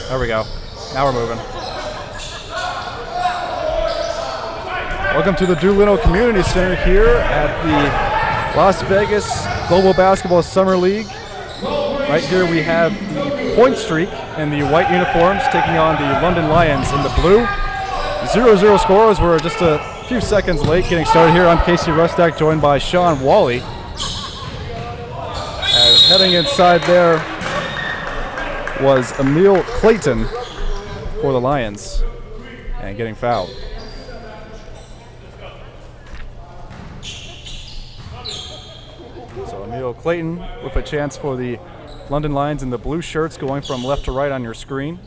There we go. Now we're moving. Welcome to the Doolittle Community Center here at the Las Vegas Global Basketball Summer League. Right here we have the PointStreak in the white uniforms taking on the London Lions in the blue. 0-0 scores. We're just a few seconds late getting started here. I'm Casey Rustack, joined by Sean Wally. As heading inside there was Emil Clayton for the Lions and getting fouled. So Emil Clayton with a chance for the London Lions in the blue shirts, going from left to right on your screen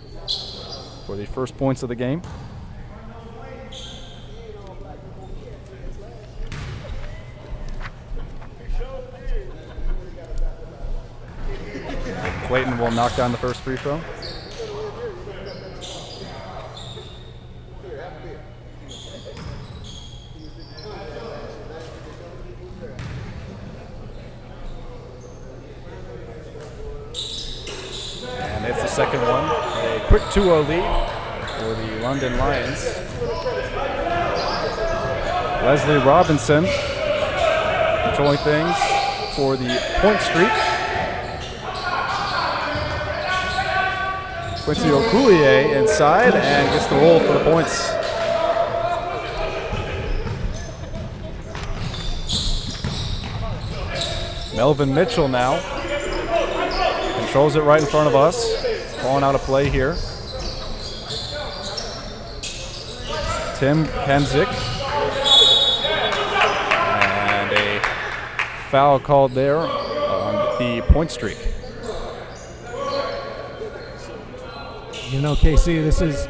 for the first points of the game. Clayton will knock down the first free throw. And it's the second one. A quick 2-0 lead for the London Lions. Leslie Robinson controlling things for the PointStreak. Quincy Okulie inside and gets the roll for the points. Melvin Mitchell now controls it right in front of us. Calling out a play here. Tim Kemzik. And a foul called there on the PointStreak. You know, KC, this is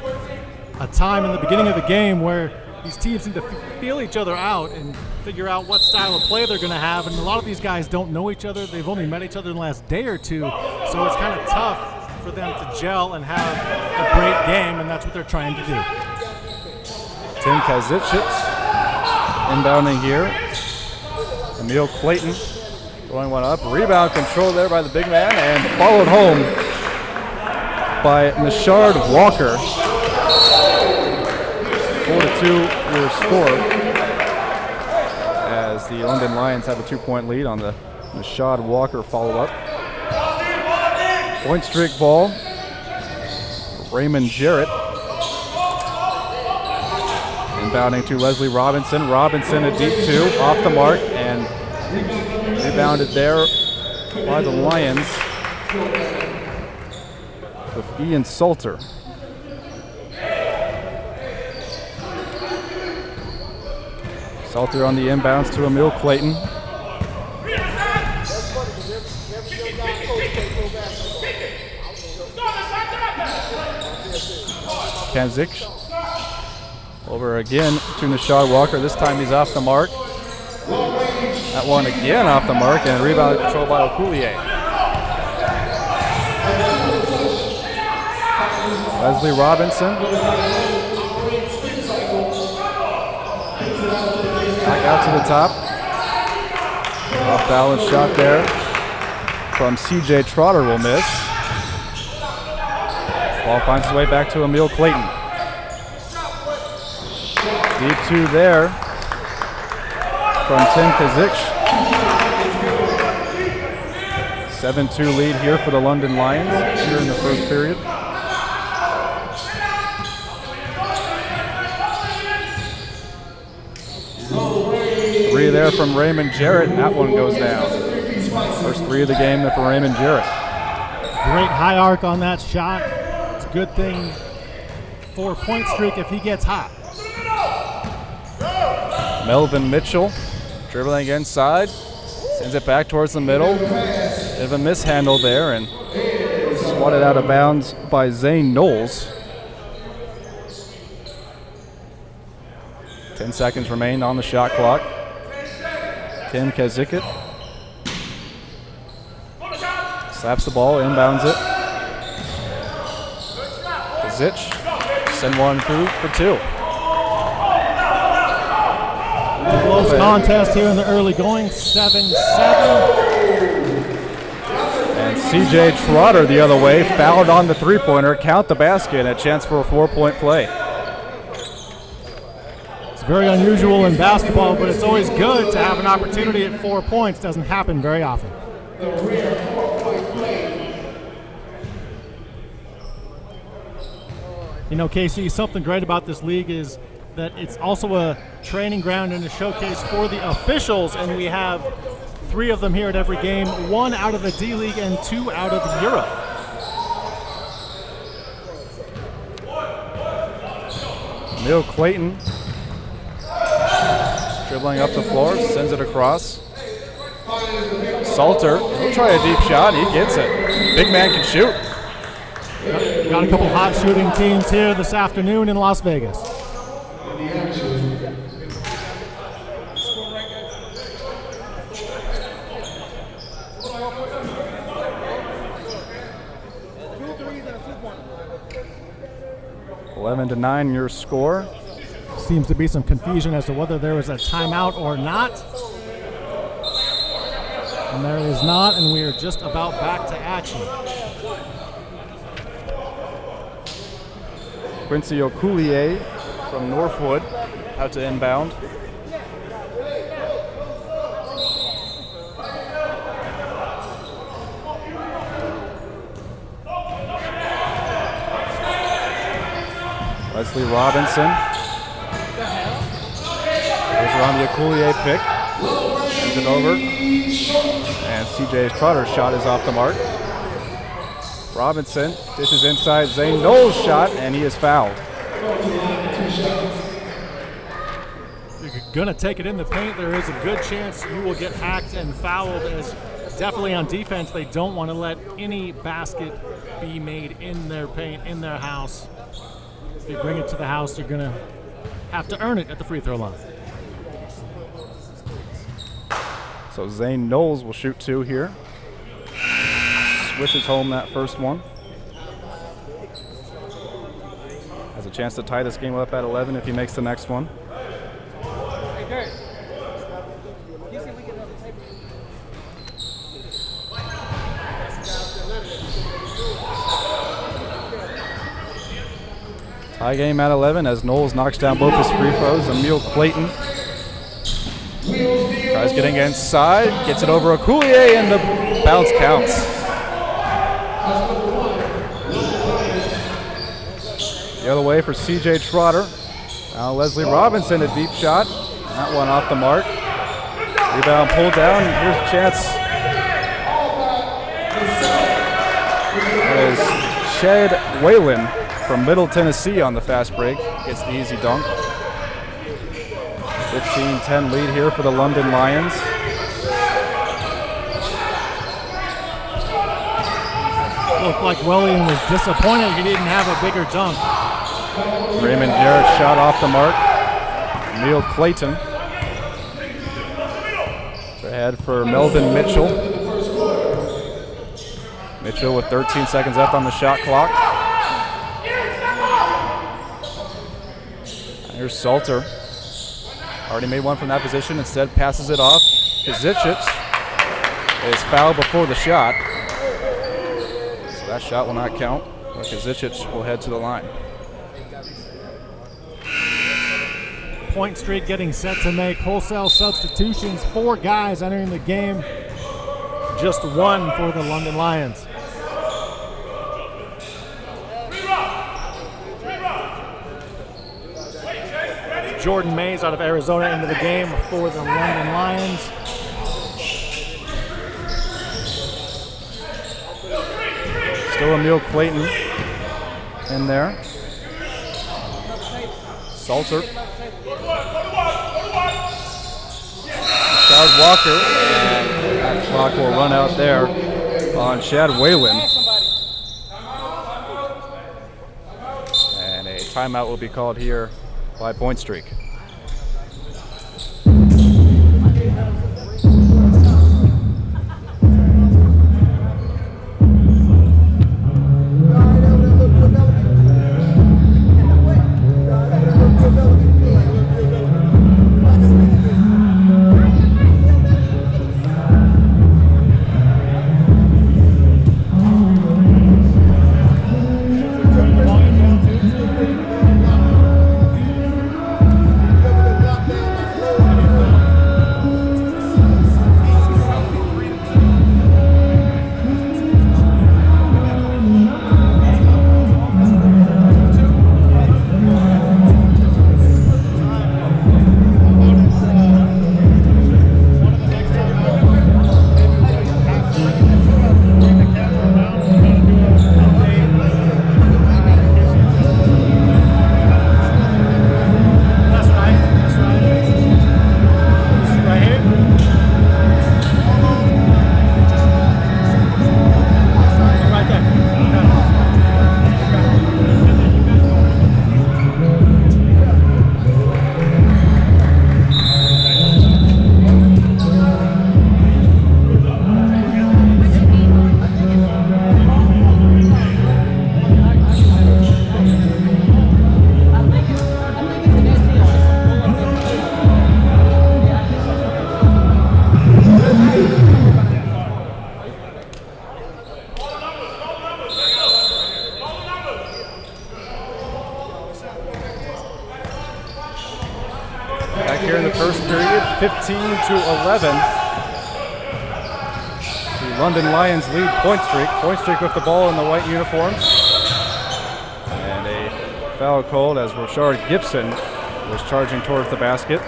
a time in the beginning of the game where these teams need to feel each other out and figure out what style of play they're going to have. And a lot of these guys don't know each other. They've only met each other in the last day or two. So it's kind of tough for them to gel and have a great game, and that's what they're trying to do. Tim Kazicic inbounding here. Emil Clayton throwing one up. Rebound control there by the big man and followed home by Nishard Walker. 4-2 your score as the London Lions have a 2-point lead on the Nishard Walker follow-up. PointStreak ball. Raymond Jarrett inbounding to Leslie Robinson. Robinson a deep two off the mark and rebounded there by the Lions with Ian Salter. Salter on the inbounds to Emil Clayton. Kemzik over again to Nishad Walker. This time he's off the mark. That one again off the mark and rebound controlled by Okulie. Leslie Robinson. Back out to the top. Off balance shot there from CJ Trotter will miss. Ball finds its way back to Emil Clayton. Deep two there from Tim Kazicic. 7-2 lead here for the London Lions here in the first period. Three there from Raymond Jarrett, and that one goes down. First three of the game there for Raymond Jarrett. Great high arc on that shot. It's a good thing for PointStreak if he gets hot. Melvin Mitchell dribbling inside, sends it back towards the middle. Bit of a mishandle there and swatted out of bounds by Zane Knowles. 10 seconds remain on the shot clock. Tim Kazicic slaps the ball, inbounds it. Kazicic send one through for two. Close contest here in the early going, 7-7. And CJ Trotter the other way, fouled on the three-pointer, count the basket, and a chance for a 4-point play. It's very unusual in basketball, but it's always good to have an opportunity at 4 points. Doesn't happen very often. You know, Casey, something great about this league is that it's also a training ground and a showcase for the officials, and we have 3 of them here at every game, 1 out of the D-League and 2 out of Europe. Emil Clayton dribbling up the floor, sends it across. Salter, he'll try a deep shot, he gets it. Big man can shoot. Got a couple hot shooting teams here this afternoon in Las Vegas. To 9 your score. Seems to be some confusion as to whether there was a timeout or not. And there is not, and we are just about back to action. Quincy Okulier from Northwood out to inbound. Leslie Robinson goes around the Okulier pick, sends it over, and CJ Trotter's shot is off the mark. Robinson dishes inside Zane Knowles' shot, and he is fouled. If you're going to take it in the paint, there is a good chance you will get hacked and fouled, as definitely on defense they don't want to let any basket be made in their paint, in their house. If you bring it to the house, you're going to have to earn it at the free throw line. So Zane Knowles will shoot 2 here. Swishes home that first one. Has a chance to tie this game up at 11 if he makes the next one. Tie game at 11 as Knowles knocks down both his free throws. Emil Clayton tries getting inside, gets it over Okulier, and the bounce counts. The other way for CJ Trotter. Now Leslie Robinson, a deep shot. That one off the mark. Rebound pulled down. Here's a chance. That is Ched Whalen from Middle Tennessee on the fast break. Gets the easy dunk. 15-10 lead here for the London Lions. Looked like Wellian was disappointed he didn't have a bigger dunk. Raymond Garrett shot off the mark. Emil Clayton. Ahead for Melvin Mitchell. Mitchell with 13 seconds left on the shot clock. Here's Salter. Already made one from that position, instead passes it off. Kazicic is fouled before the shot. So that shot will not count, but Kazicic will head to the line. PointStreak getting set to make wholesale substitutions. 4 guys entering the game, just 1 for the London Lions. Jordan Mays out of Arizona into the game for the London Lions. Still Emil Clayton in there. Salter. Chad Walker, and that clock will run out there on Chad Whalen. And a timeout will be called here by PointStreak. first period, 15-11. The London Lions lead PointStreak. PointStreak with the ball in the white uniforms. And a foul called as Rashard Gibson was charging towards the basket.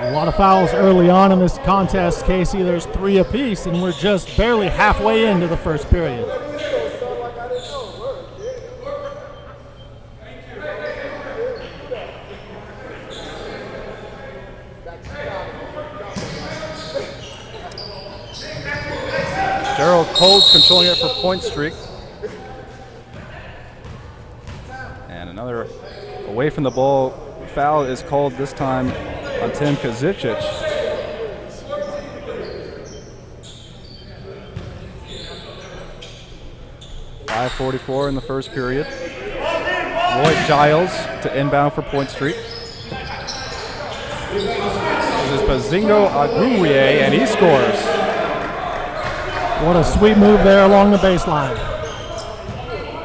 A lot of fouls early on in this contest, Casey. There's 3 apiece, and we're just barely halfway into the first period. Gerald Colds controlling it for PointStreak. And another away from the ball foul is called this time on Tim Kazicic. .5:44 in the first period. Roy Giles to inbound for PointStreak. This is Bazingo Aguye, and he scores. What a sweet move there along the baseline.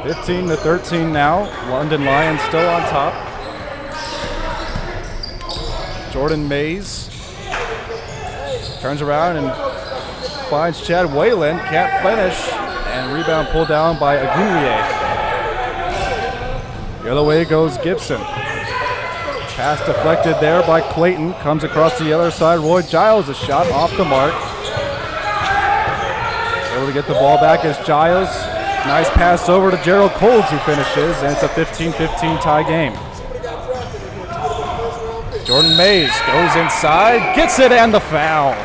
15-13 now. London Lions still on top. Jordan Mays turns around and finds Chad Whalen, can't finish, and rebound pulled down by Aguye. The other way goes Gibson. Pass deflected there by Clayton, comes across the other side. Roy Giles, a shot off the mark. Able to get the ball back as Giles. Nice pass over to Gerald Colds, who finishes, and it's a 15-15 tie game. Jordan Mays goes inside, gets it, and the foul.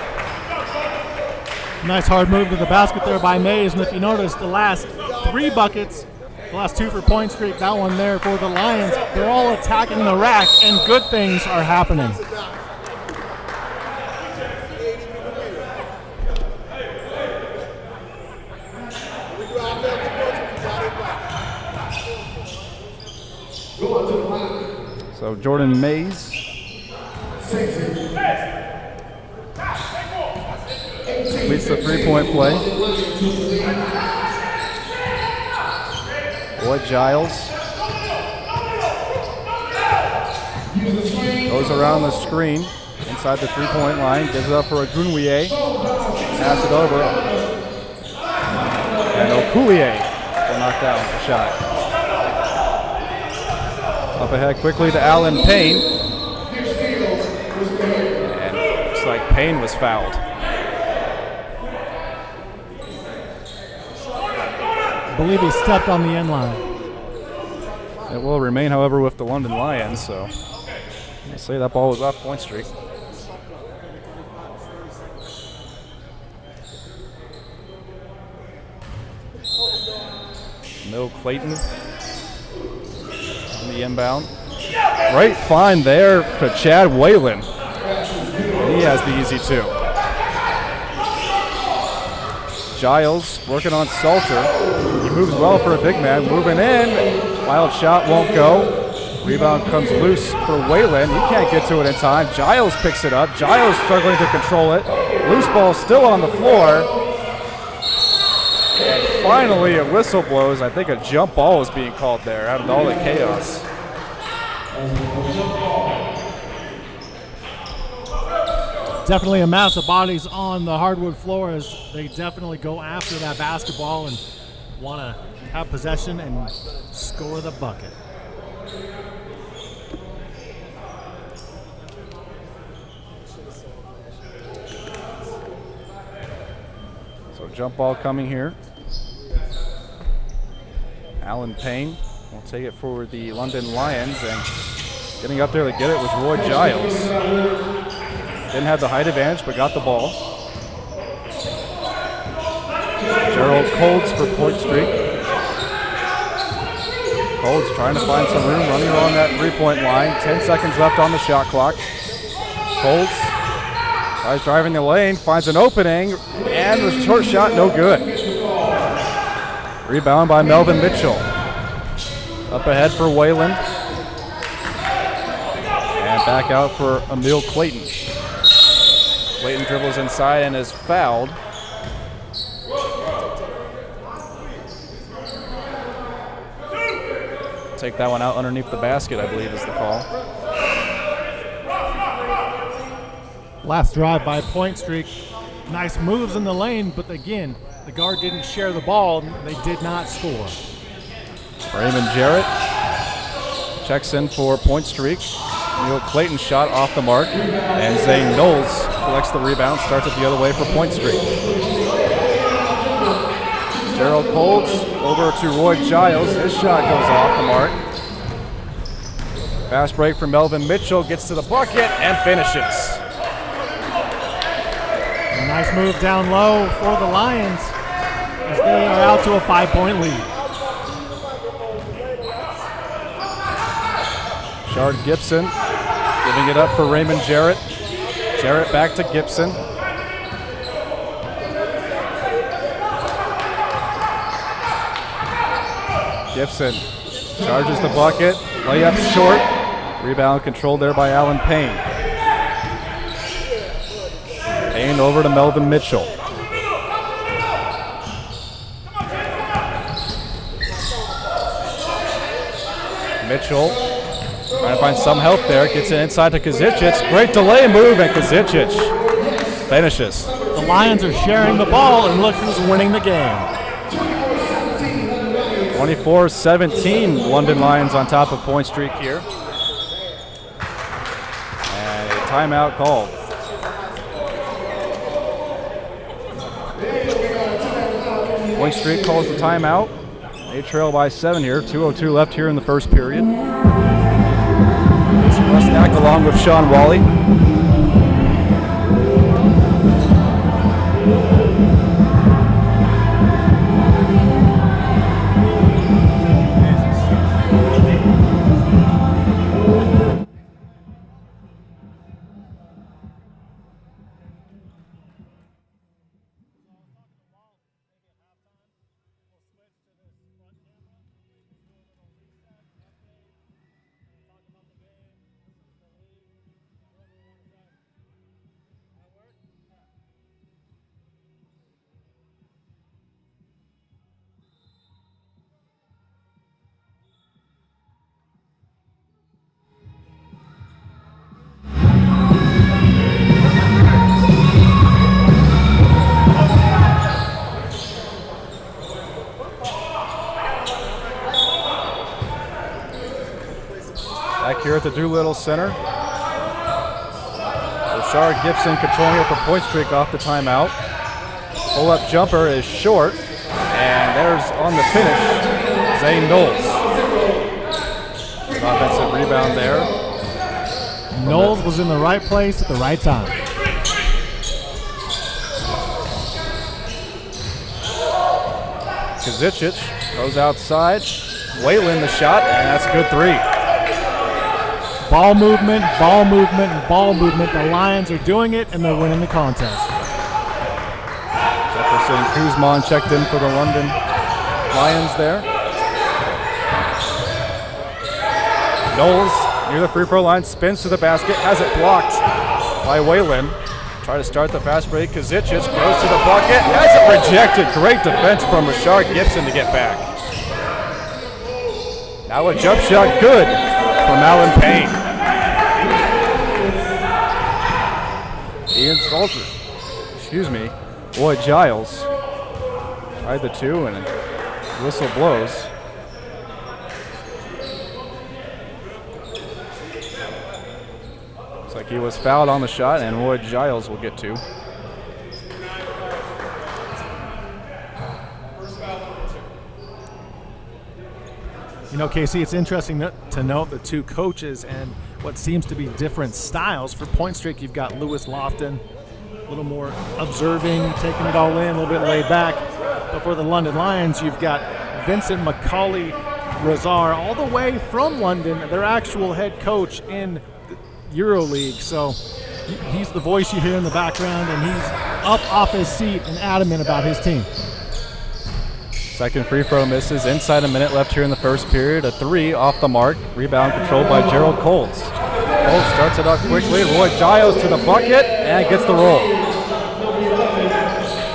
Nice hard move to the basket there by Mays, and if you notice, the last 3 buckets, the last 2 for PointStreak, that one there for the Lions, they're all attacking the rack, and good things are happening. So Jordan Mays completes the 3-point play. Roy Giles goes around the screen inside the 3-point line, gives it up for Aguye, pass it over, and Okulie will knock down the shot. Up ahead quickly to Alan Payne. And looks like Payne was fouled. I believe he stepped on the end line. It will remain, however, with the London Lions, so I'll say that ball was off PointStreak. Emil Clayton on the inbound. Great find there for Chad Whalen. He has the easy 2. Giles working on Salter. He moves well for a big man. Moving in. Wild shot won't go. Rebound comes loose for Whalen. He can't get to it in time. Giles picks it up. Giles struggling to control it. Loose ball still on the floor. And finally a whistle blows. I think a jump ball was being called there out of all the chaos. Definitely a mass of bodies on the hardwood floor as they definitely go after that basketball and want to have possession and score the bucket. So jump ball coming here. Alan Payne will take it for the London Lions, and getting up there to get it was Roy Giles. Didn't have the height advantage, but got the ball. Gerald Colds for PointStreak. Colds trying to find some room, running along that 3-point line. 10 seconds left on the shot clock. Colds tries driving the lane, finds an opening, and the short shot no good. Rebound by Melvin Mitchell. Up ahead for Whalen. And back out for Emil Clayton. Clayton dribbles inside and is fouled. take that one out underneath the basket, I believe is the call. Last drive by PointStreak. Nice moves in the lane, but again, the guard didn't share the ball. They did not score. Raymond Jarrett checks in for PointStreak. Emil Clayton shot off the mark, and Zane Knowles collects the rebound, starts it the other way for PointStreak. Gerald Colds over to Roy Giles. His shot goes off the mark. Fast break for Melvin Mitchell, gets to the bucket and finishes. A nice move down low for the Lions as they are out to a 5-point lead. Shard Gibson giving it up for Raymond Jarrett. Jarrett back to Gibson. Gibson charges the bucket, layup short. Rebound controlled there by Alan Payne. Payne over to Melvin Mitchell. Mitchell trying to find some help there, gets it inside to Kazicic. Great delay move, and Kazicic finishes. The Lions are sharing the ball, and look who's winning the game. 24-17, London Lions on top of PointStreak here. And a timeout called. PointStreak calls the timeout. They trail by 7 here. 2:02 left here in the first period. Rusnak along with Sean Wally. Back here at the Doolittle Center. Rashard Gibson controlling it for PointStreak off the timeout. Pull-up jumper is short, and there's on the finish, Zane Knowles. Good offensive rebound there. Knowles was in the right place at the right time. Kazicic goes outside. Whalen the shot, and that's a good three. Ball movement, ball movement, and ball movement. The Lions are doing it, and they're winning the contest. Jefferson Kuzman checked in for the London Lions there. Knowles near the free throw line, spins to the basket, has it blocked by Whalen. Try to start the fast break. Kazicic goes to the bucket, has it rejected. Great defense from Rashard Gibson to get back. Now a jump shot, good from Alan Payne. Ian Stalter, Lloyd Giles tried the two and whistle blows. Looks like he was fouled on the shot, and Lloyd Giles will get two. You know, Casey, it's interesting to note the two coaches and what seems to be different styles. For PointStreak, you've got Lewis Lofton, a little more observing, taking it all in, a little bit laid back. But for the London Lions, you've got Vincent Macauley Razar, all the way from London, their actual head coach in the EuroLeague. So he's the voice you hear in the background, and he's up off his seat and adamant about his team. Second free throw misses. Inside a minute left here in the first period. A three off the mark. Rebound controlled by Gerald Colts. Colts starts it up quickly. Roy Giles to the bucket and gets the roll.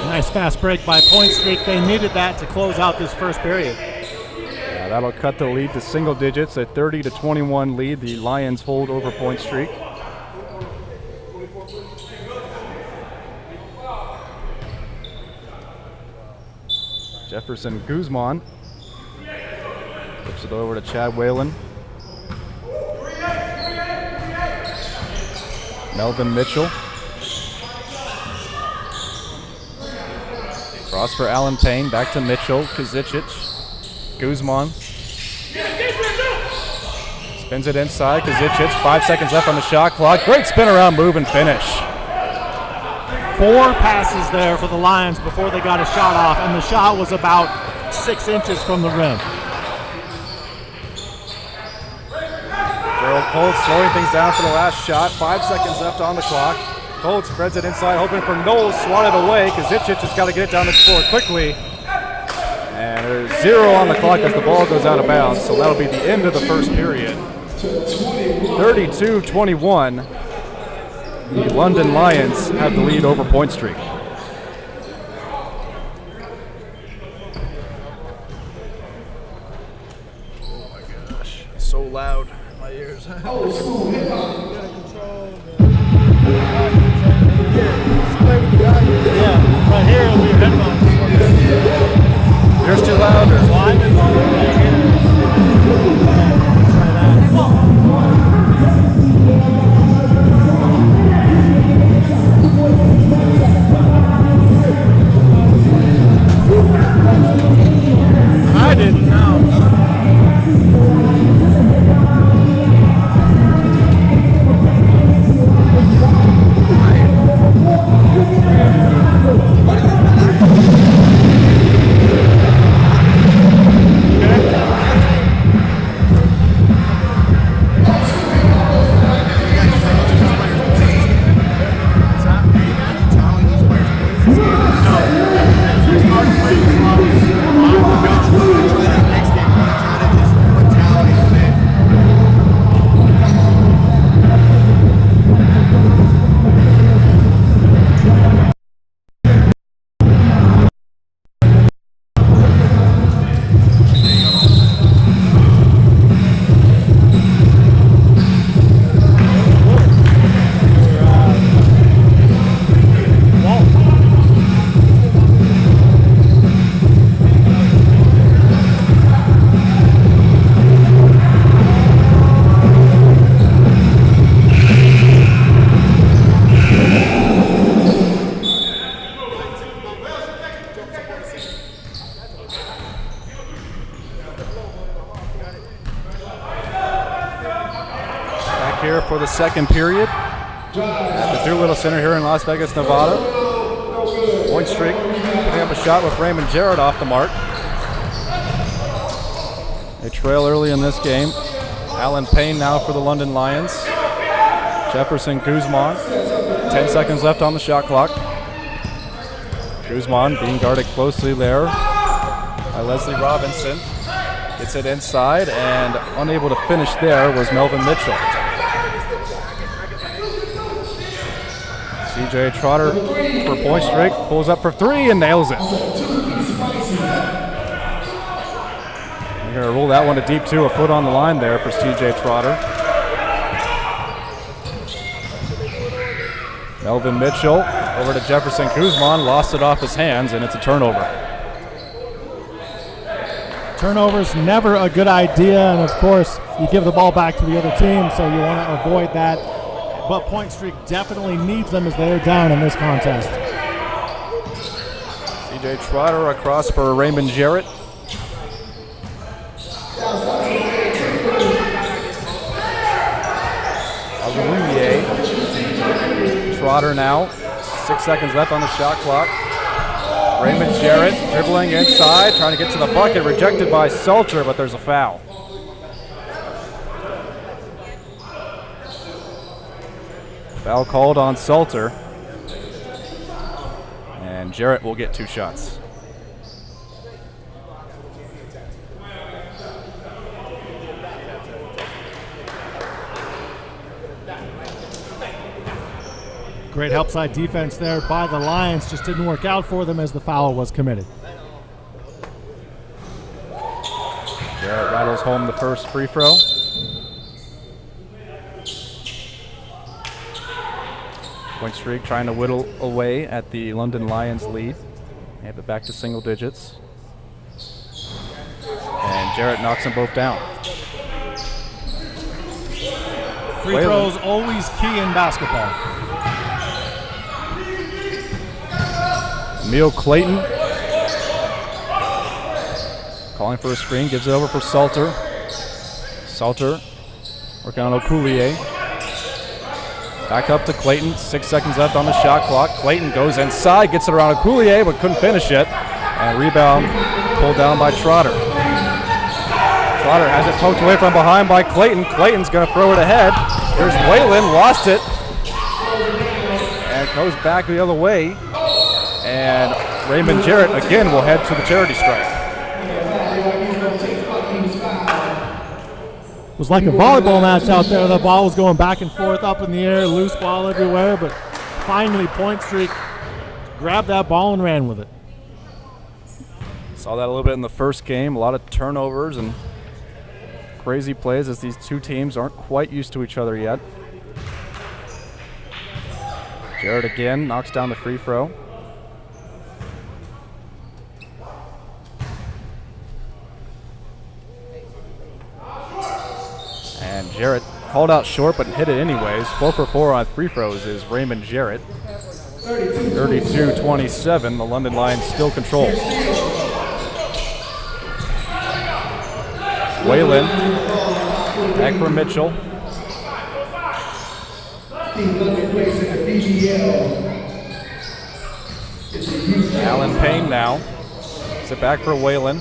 Nice fast break by PointStreak. They needed that to close out this first period. Yeah, That'll cut the lead to single digits, a 30-21 lead. The Lions hold over PointStreak. Jefferson Guzman flips it over to Chad Whalen. Melvin Mitchell. Cross for Alan Payne, back to Mitchell, Kazicic, Guzman. Spins it inside, Kazicic, 5 seconds left on the shot clock. Great spin around move and finish. 4 passes there for the Lions before they got a shot off, and the shot was about 6 inches from the rim. Gerald Colt slowing things down for the last shot. 5 seconds left on the clock. Colt spreads it inside, hoping for Knowles, swatted away. Kazicic has got to get it down the floor quickly. And there's 0 on the clock as the ball goes out of bounds, so that'll be the end of the first period. 32-21. The London Lions have the lead over PointStreak. Oh my gosh, so loud in my ears. Yeah, right here with your headphones. Yours too loud? Or? I didn't know. Here for the second period at the Doolittle Center here in Las Vegas, Nevada. PointStreak putting up a shot with Raymond Jarrett off the mark. They trail early in this game. Alan Payne now for the London Lions. Jefferson Guzman. 10 seconds left on the shot clock. Guzman being guarded closely there by Leslie Robinson. Gets it inside, and unable to finish there was Melvin Mitchell. CJ Trotter for PointStreak pulls up for 3 and nails it. They're going to roll that one to deep too, a foot on the line there for CJ Trotter. Melvin Mitchell over to Jefferson Guzman, lost it off his hands, and it's a turnover. Turnover's never a good idea, and of course, you give the ball back to the other team, so you want to avoid that. But PointStreak definitely needs them as they are down in this contest. CJ Trotter across for Raymond Jarrett. Alumier. Trotter now. 6 seconds left on the shot clock. Raymond Jarrett dribbling inside, trying to get to the bucket, rejected by Seltzer, but there's a foul. Foul called on Seltzer. And Jarrett will get 2 shots. Great help side defense there by the Lions. Just didn't work out for them as the foul was committed. Jarrett goes home the first free throw. PointStreak trying to whittle away at the London Lions lead. They have it back to single digits. And Jarrett knocks them both down. Free throws always key in basketball. Emil Clayton calling for a screen, gives it over for Salter. Salter working on Okuleye. Back up to Clayton, 6 seconds left on the shot clock. Clayton goes inside, gets it around Okuleye, but couldn't finish it. And rebound pulled down by Trotter. Trotter has it poked away from behind by Clayton. Clayton's going to throw it ahead. Here's Whalen, lost it. And goes back the other way. And Raymond Jarrett again will head to the charity stripe. It was like a volleyball match out there. The ball was going back and forth, up in the air, loose ball everywhere, but finally PointStreak grabbed that ball and ran with it. Saw that a little bit in the first game, a lot of turnovers and crazy plays as these two teams aren't quite used to each other yet. Jarrett again knocks down the free throw. And Jarrett called out short but hit it anyways. 4 for 4 on free throws is Raymond Jarrett. 32-27, the London Lions still control. Whalen, back for Mitchell. Alan Payne now. Sit back for Whalen.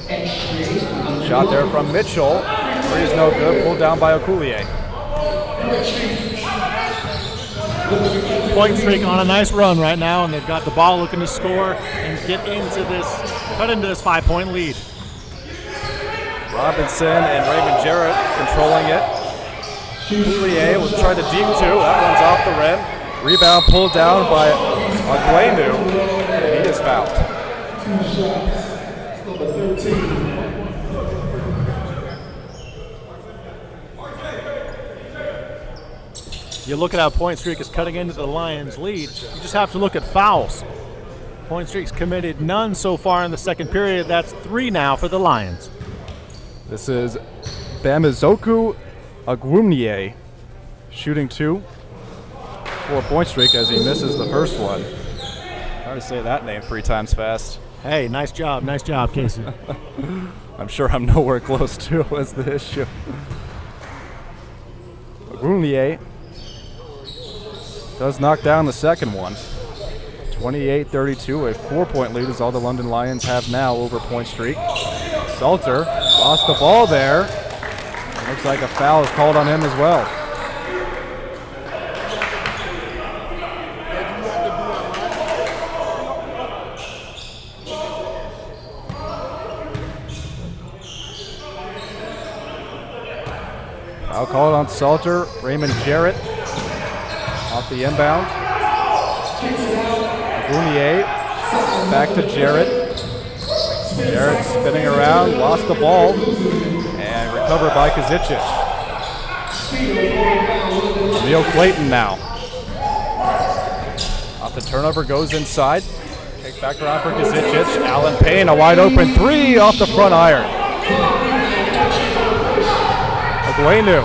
Shot there from Mitchell. Three is no good, pulled down by Okuleye. PointStreak on a nice run right now, and they've got the ball looking to score and cut into this 5-point lead. Robinson and Raymond Jarrett controlling it. Okuleye was trying to deep two. That one's off the rim. Rebound pulled down by Aguenu, and he is fouled. You look at how PointStreak is cutting into the Lions' lead. You just have to look at fouls. PointStreak's committed none so far in the second period. That's 3 now for the Lions. This is Bamizoku Agwumnie shooting 2 for PointStreak as he misses the first one. Hard to say that name 3 times fast. Hey, nice job, Casey. I'm sure I'm nowhere close to was the issue. Agwumnie does knock down the second one. 28-32, a 4-point lead is all the London Lions have now over PointStreak. Salter lost the ball there. It looks like a foul is called on him as well. Foul called on Salter. Raymond Jarrett off the inbound. Agwumnie back to Jarrett. Jarrett spinning around, lost the ball, and recovered by Kazicic. Emil Clayton now. Off the turnover, goes inside. Takes back around for Kazicic. Alan Payne, a wide open 3 off the front iron. Aguenu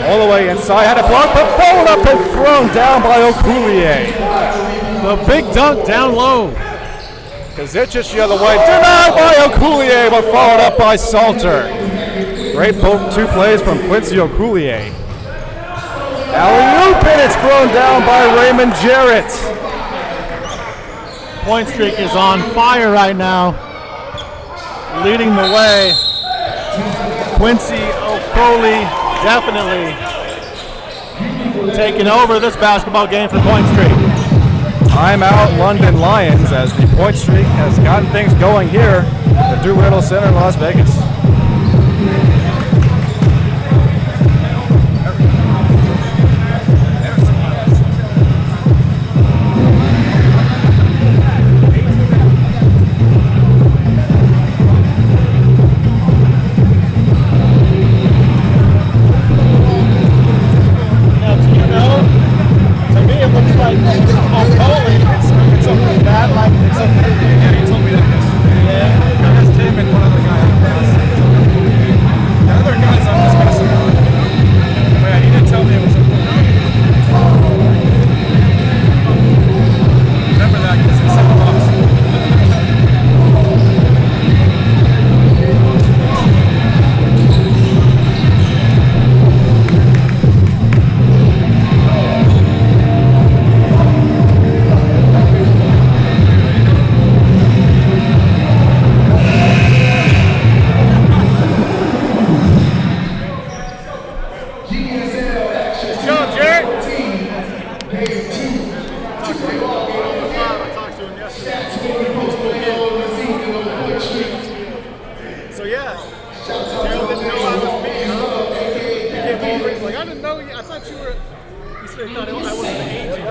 all the way inside, had a block, but followed up and thrown down by Okuleye. The big dunk down low. Kazicic the other way, denied by Okuleye, but followed up by Salter. Great 2 plays from Quincy Okuleye. Alley-oop, and it's thrown down by Raymond Jarrett. PointStreak is on fire right now, leading the way. Quincy Okuleye definitely taking over this basketball game for PointStreak. Timeout London Lions as the PointStreak has gotten things going here at the Doolittle Center in Las Vegas. Terrell didn't know I was me, huh? He came over, he's like, I didn't know you. I thought you were. He said he thought I wasn't an agent.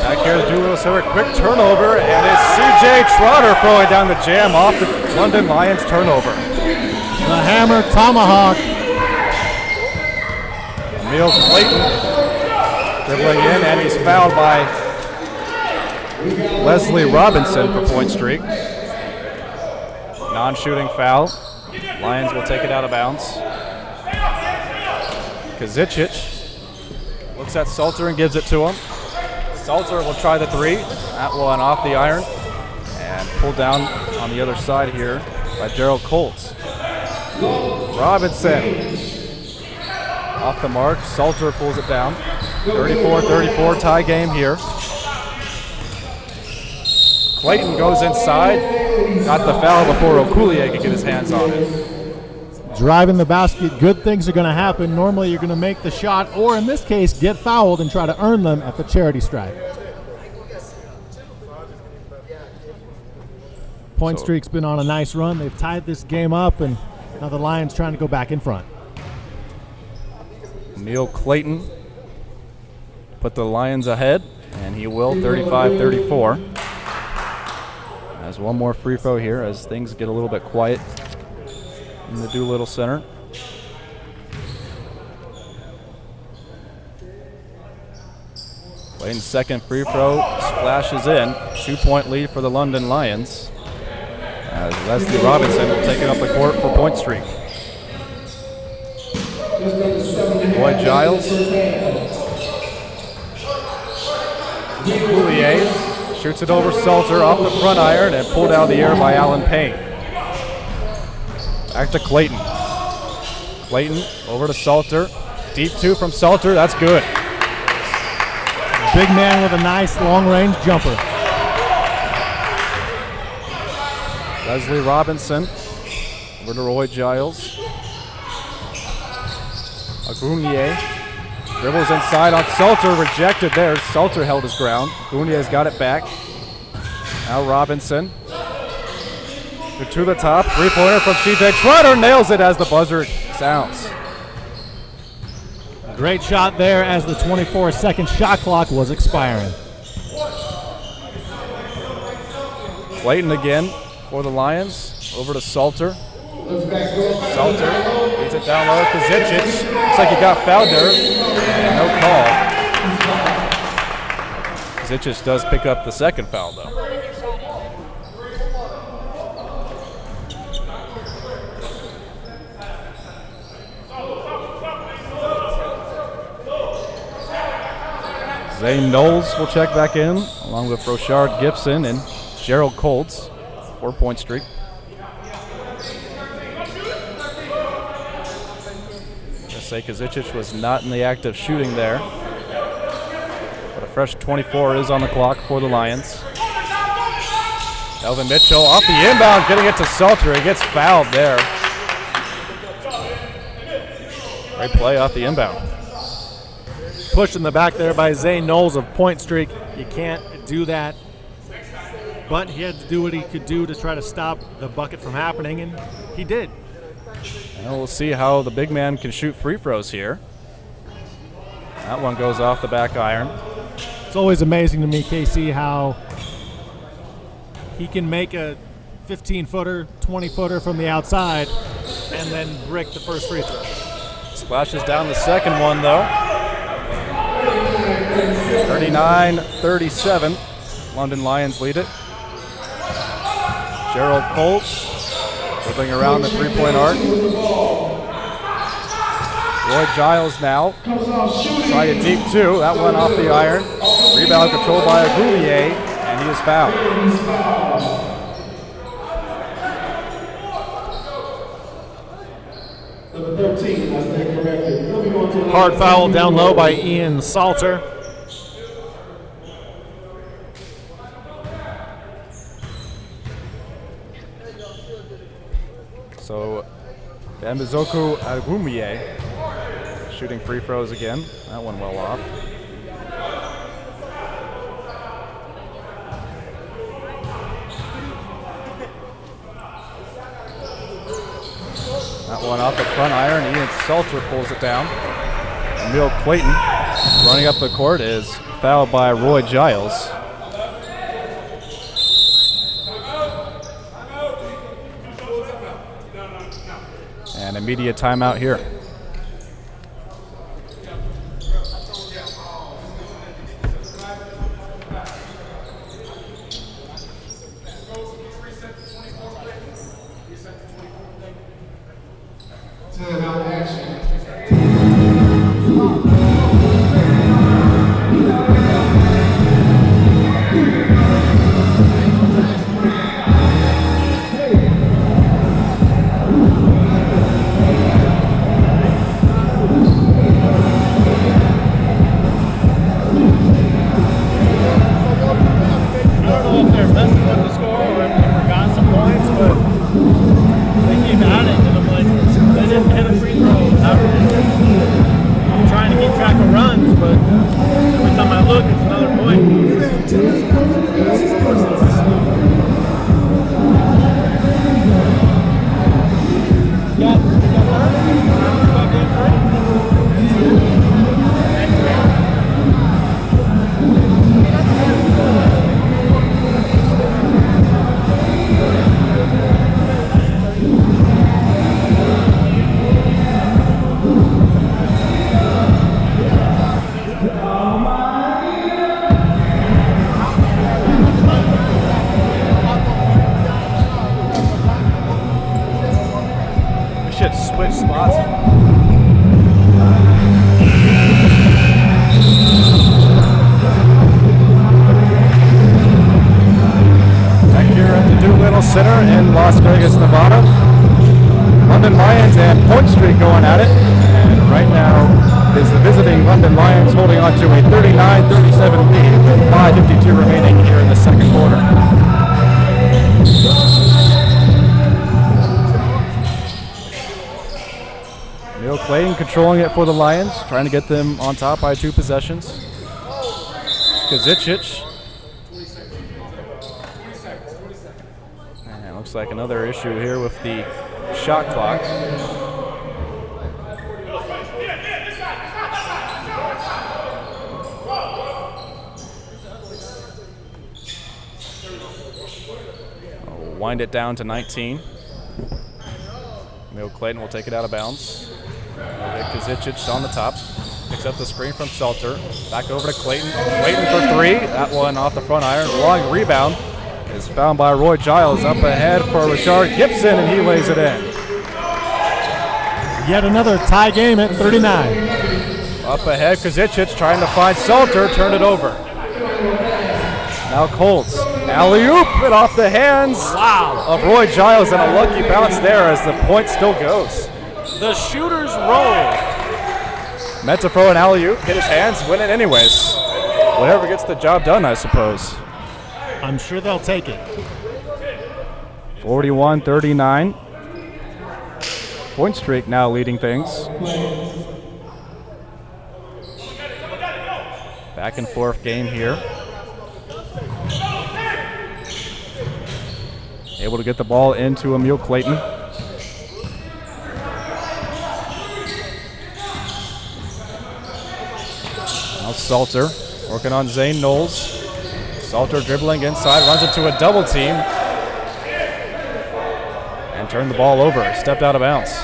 Back here, Doolittle Silver, quick turnover, and it's CJ Trotter throwing down the jam off the London Lions turnover. The hammer tomahawk. Emil Clayton dribbling in, and he's fouled by Leslie Robinson for PointStreak. Non-shooting foul. Lions will take it out of bounds. Kazicic looks at Salter and gives it to him. Salter will try the three. That one off the iron and pulled down on the other side here by Gerald Colts. Robinson off the mark. Salter pulls it down. 34-34 tie game here. Clayton goes inside. Got the foul before Okulie could get his hands on it. Driving the basket, good things are going to happen. Normally you're going to make the shot, or in this case, get fouled and try to earn them at the charity stripe. PointStreak's been on a nice run. They've tied this game up, and now the Lions trying to go back in front. Emil Clayton put the Lions ahead, and he will, 35-34. Has one more free throw here as things get a little bit quiet in the Doolittle Center. Clayton's second free throw splashes in. 2-point lead for the London Lions, as Leslie Robinson will take it up the court for PointStreak. Boyd Giles. Coulier shoots it over Salter off the front iron and pulled out of the air by Alan Payne. Back to Clayton. Clayton over to Salter. Deep two from Salter. That's good. Big man with a nice long-range jumper. Leslie Robinson over to Roy Giles. Agrunier dribbles inside on Salter, rejected there. Salter held his ground. Agunier's got it back. Now Robinson. To the top, three-pointer from CJ Trotter, nails it as the buzzer sounds. Great shot there as the 24-second shot clock was expiring. Clayton again for the Lions, over to Salter. Salter leads it down low to Kazicic. Looks like he got fouled there, and no call. Kazicic does pick up the second foul though. Zane Knowles will check back in, along with Rochard Gibson and Gerald Colts for PointStreak. Kazicic was not in the act of shooting there, but a fresh 24 is on the clock for the Lions. Elvin Mitchell off the inbound, getting it to Salter. He gets fouled there. Great play off the inbound. Pushed in the back there by Zane Knowles of PointStreak. You can't do that, but he had to do what he could do to try to stop the bucket from happening, and he did. And we'll see how the big man can shoot free throws here. That one goes off the back iron. It's always amazing to me, KC, how he can make a 15-footer, 20-footer from the outside and then brick the first free throw. Splashes down the second one, though. 39-37. London Lions lead it. Gerald Colts dribbling around the three-point arc. Roy Giles now. Try a deep two. That one off the iron. Rebound controlled by Agulier, and he is fouled. Hard foul down low by Ian Salter. So Bambizoku Agumie shooting free throws again. That one well off. That one off the front iron. Ian Salter pulls it down. Emil Clayton running up the court is fouled by Roy Giles. And immediate timeout here. Center in Las Vegas, Nevada. London Lions and PointStreak going at it. And right now is the visiting London Lions holding on to a 39-37 lead with 5:52 remaining here in the second quarter. Emil Clayton controlling it for the Lions, trying to get them on top by 2 possessions. Kazicic. Looks like another issue here with the shot clock. We'll wind it down to 19. Emil Clayton will take it out of bounds. Kazicic on the top. Picks up the screen from Salter. Back over to Clayton. Clayton for 3. That one off the front iron. Long rebound. Is found by Roy Giles. Up ahead for Rashard Gibson, and he lays it in. Yet another tie game at 39. Up ahead, Kazicic trying to find Salter, turned it over. Now Colts, alley-oop, and off the hands of Roy Giles, and a lucky bounce there as the point still goes. The shooters roll. Meant to throw an alley-oop, hit his hands, win it anyways. Whatever gets the job done, I suppose. I'm sure they'll take it. 41-39. PointStreak now leading things. Back and forth game here. Able to get the ball into Emil Clayton. Now Salter working on Zane Knowles. Salter dribbling inside, runs into a double team, and turned the ball over. Stepped out of bounds.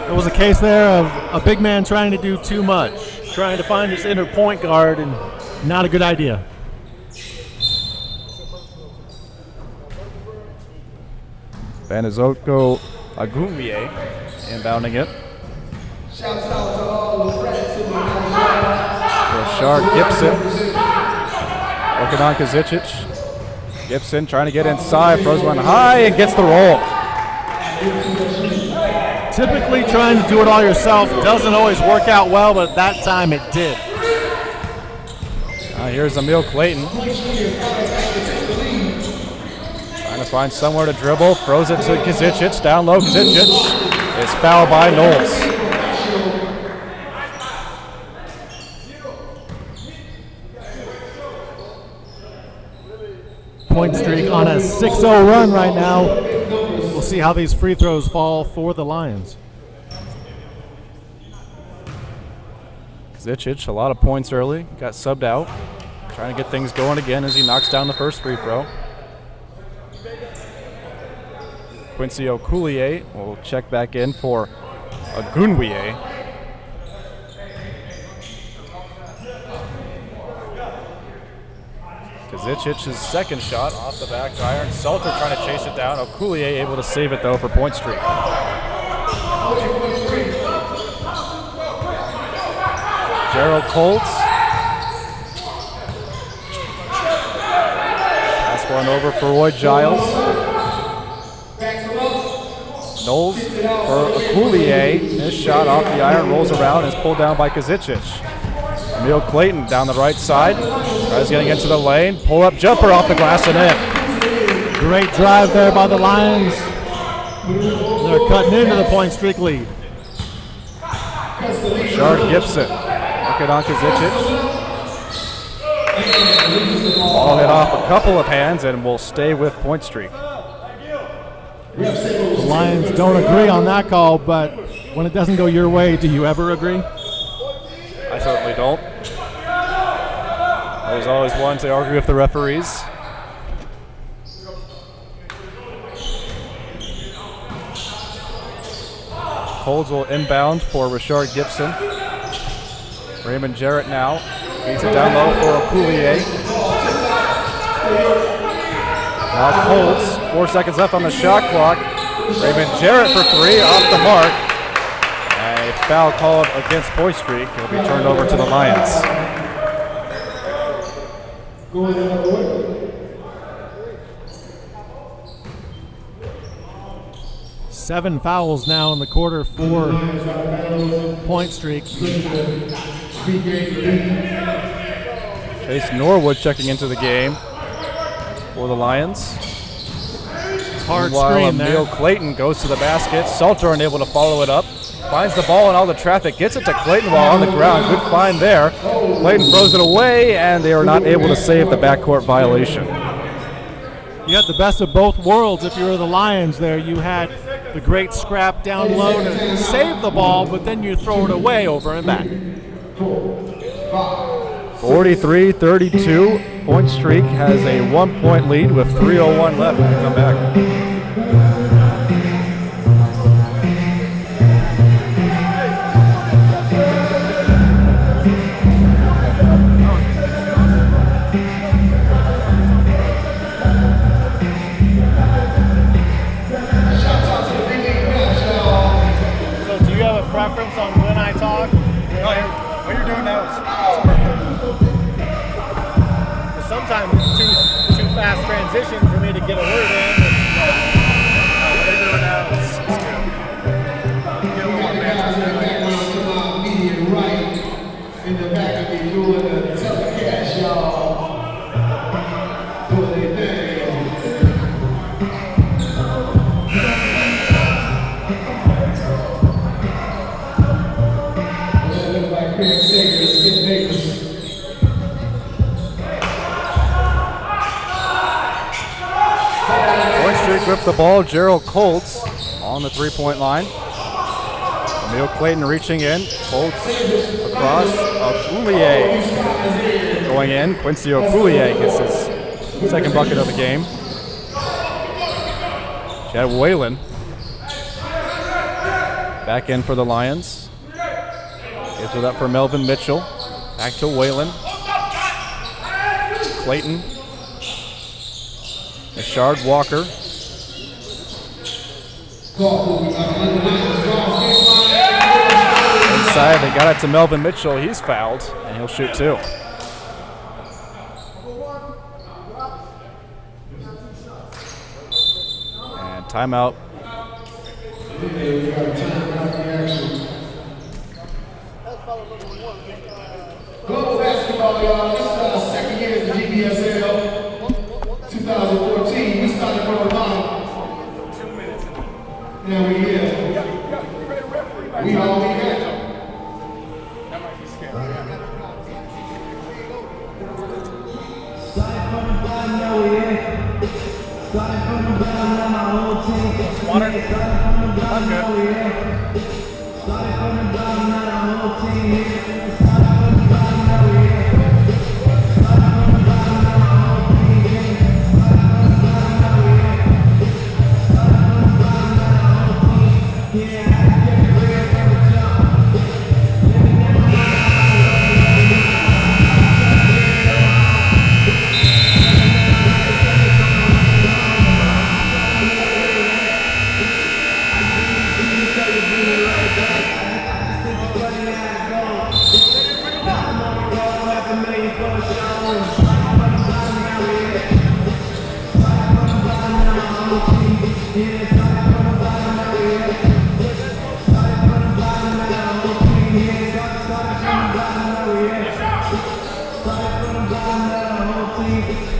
It was a case there of a big man trying to do too much, trying to find his inner point guard, and not a good idea. Bambizoku Agumie inbounding it. Rashard Gibson. Working on Kazicic. Gibson trying to get inside, throws one high and gets the roll. Typically trying to do it all yourself doesn't always work out well, but that time it did. Here's Emil Clayton. Trying to find somewhere to dribble, throws it to Kazicic, down low Kazicic. is fouled by Knowles. PointStreak on a 6-0 run right now. We'll see how these free throws fall for the Lions. Zichich, a lot of points early, got subbed out. Trying to get things going again as he knocks down the first free throw. Quincy Okulier will check back in for Agunwie. Zichich's second shot off the back iron. Salter trying to chase it down. Okulier able to save it though for PointStreak. Gerald Colts. Pass one over for Roy Giles. Knowles for Okulier. His shot off the iron rolls around and is pulled down by Kazicic. Emil Clayton down the right side. Tries getting into the lane. Pull up jumper off the glass and in. Great drive there by the Lions. They're cutting into the PointStreak lead. Shard Gibson. Look at Kazicic. Ball hit off a couple of hands and will stay with PointStreak. The Lions don't agree on that call, but when it doesn't go your way, do you ever agree? I certainly don't. I was always one to argue with the referees. Colds will inbound for Rashard Gibson. Raymond Jarrett now. Feeds it down low for Okulier. Now Colds, 4 seconds left on the shot clock. Raymond Jarrett for three, off the mark. And a foul called against PointStreak. It'll be turned over to the Lions. 7 fouls now in the quarter for PointStreak. Chase Norwood checking into the game for the Lions. Hard Meanwhile, screen there. Emil Clayton goes to the basket. Salter unable to follow it up. Finds the ball in all the traffic. Gets it to Clayton while on the ground. Good find there. Clayton throws it away, and they are not able to save the backcourt violation. You had the best of both worlds if you were the Lions there. You had the great scrap down low to save the ball, but then you throw it away over and back. 43-32. PointStreak has a 1-point lead with 3:01 left to come back. So do you have a preference on when I talk? What you're doing now is Sometimes it's too fast transition for me to get a word in. what you're doing now is good. Get a little more balance. In the back of me doing the telecast, y'all. Doing their thing. They look like Craig Sagers, Skip Baker. PointStreak with the ball. Gerald Colts on the three-point line. Emil Clayton reaching in. Colts across. Okulier going in. Quincy Okulier gets his second bucket of the game. Chad Whalen back in for the Lions. Gives it up for Melvin Mitchell. Back to Whalen. Clayton. Rashard Walker. Inside, they got it to Melvin Mitchell. He's fouled, and he'll shoot two. And timeout. Global basketball, y'all. This is our second year in the GBSL. 2014. We started from the bottom. Now we're here. Water? I'm good.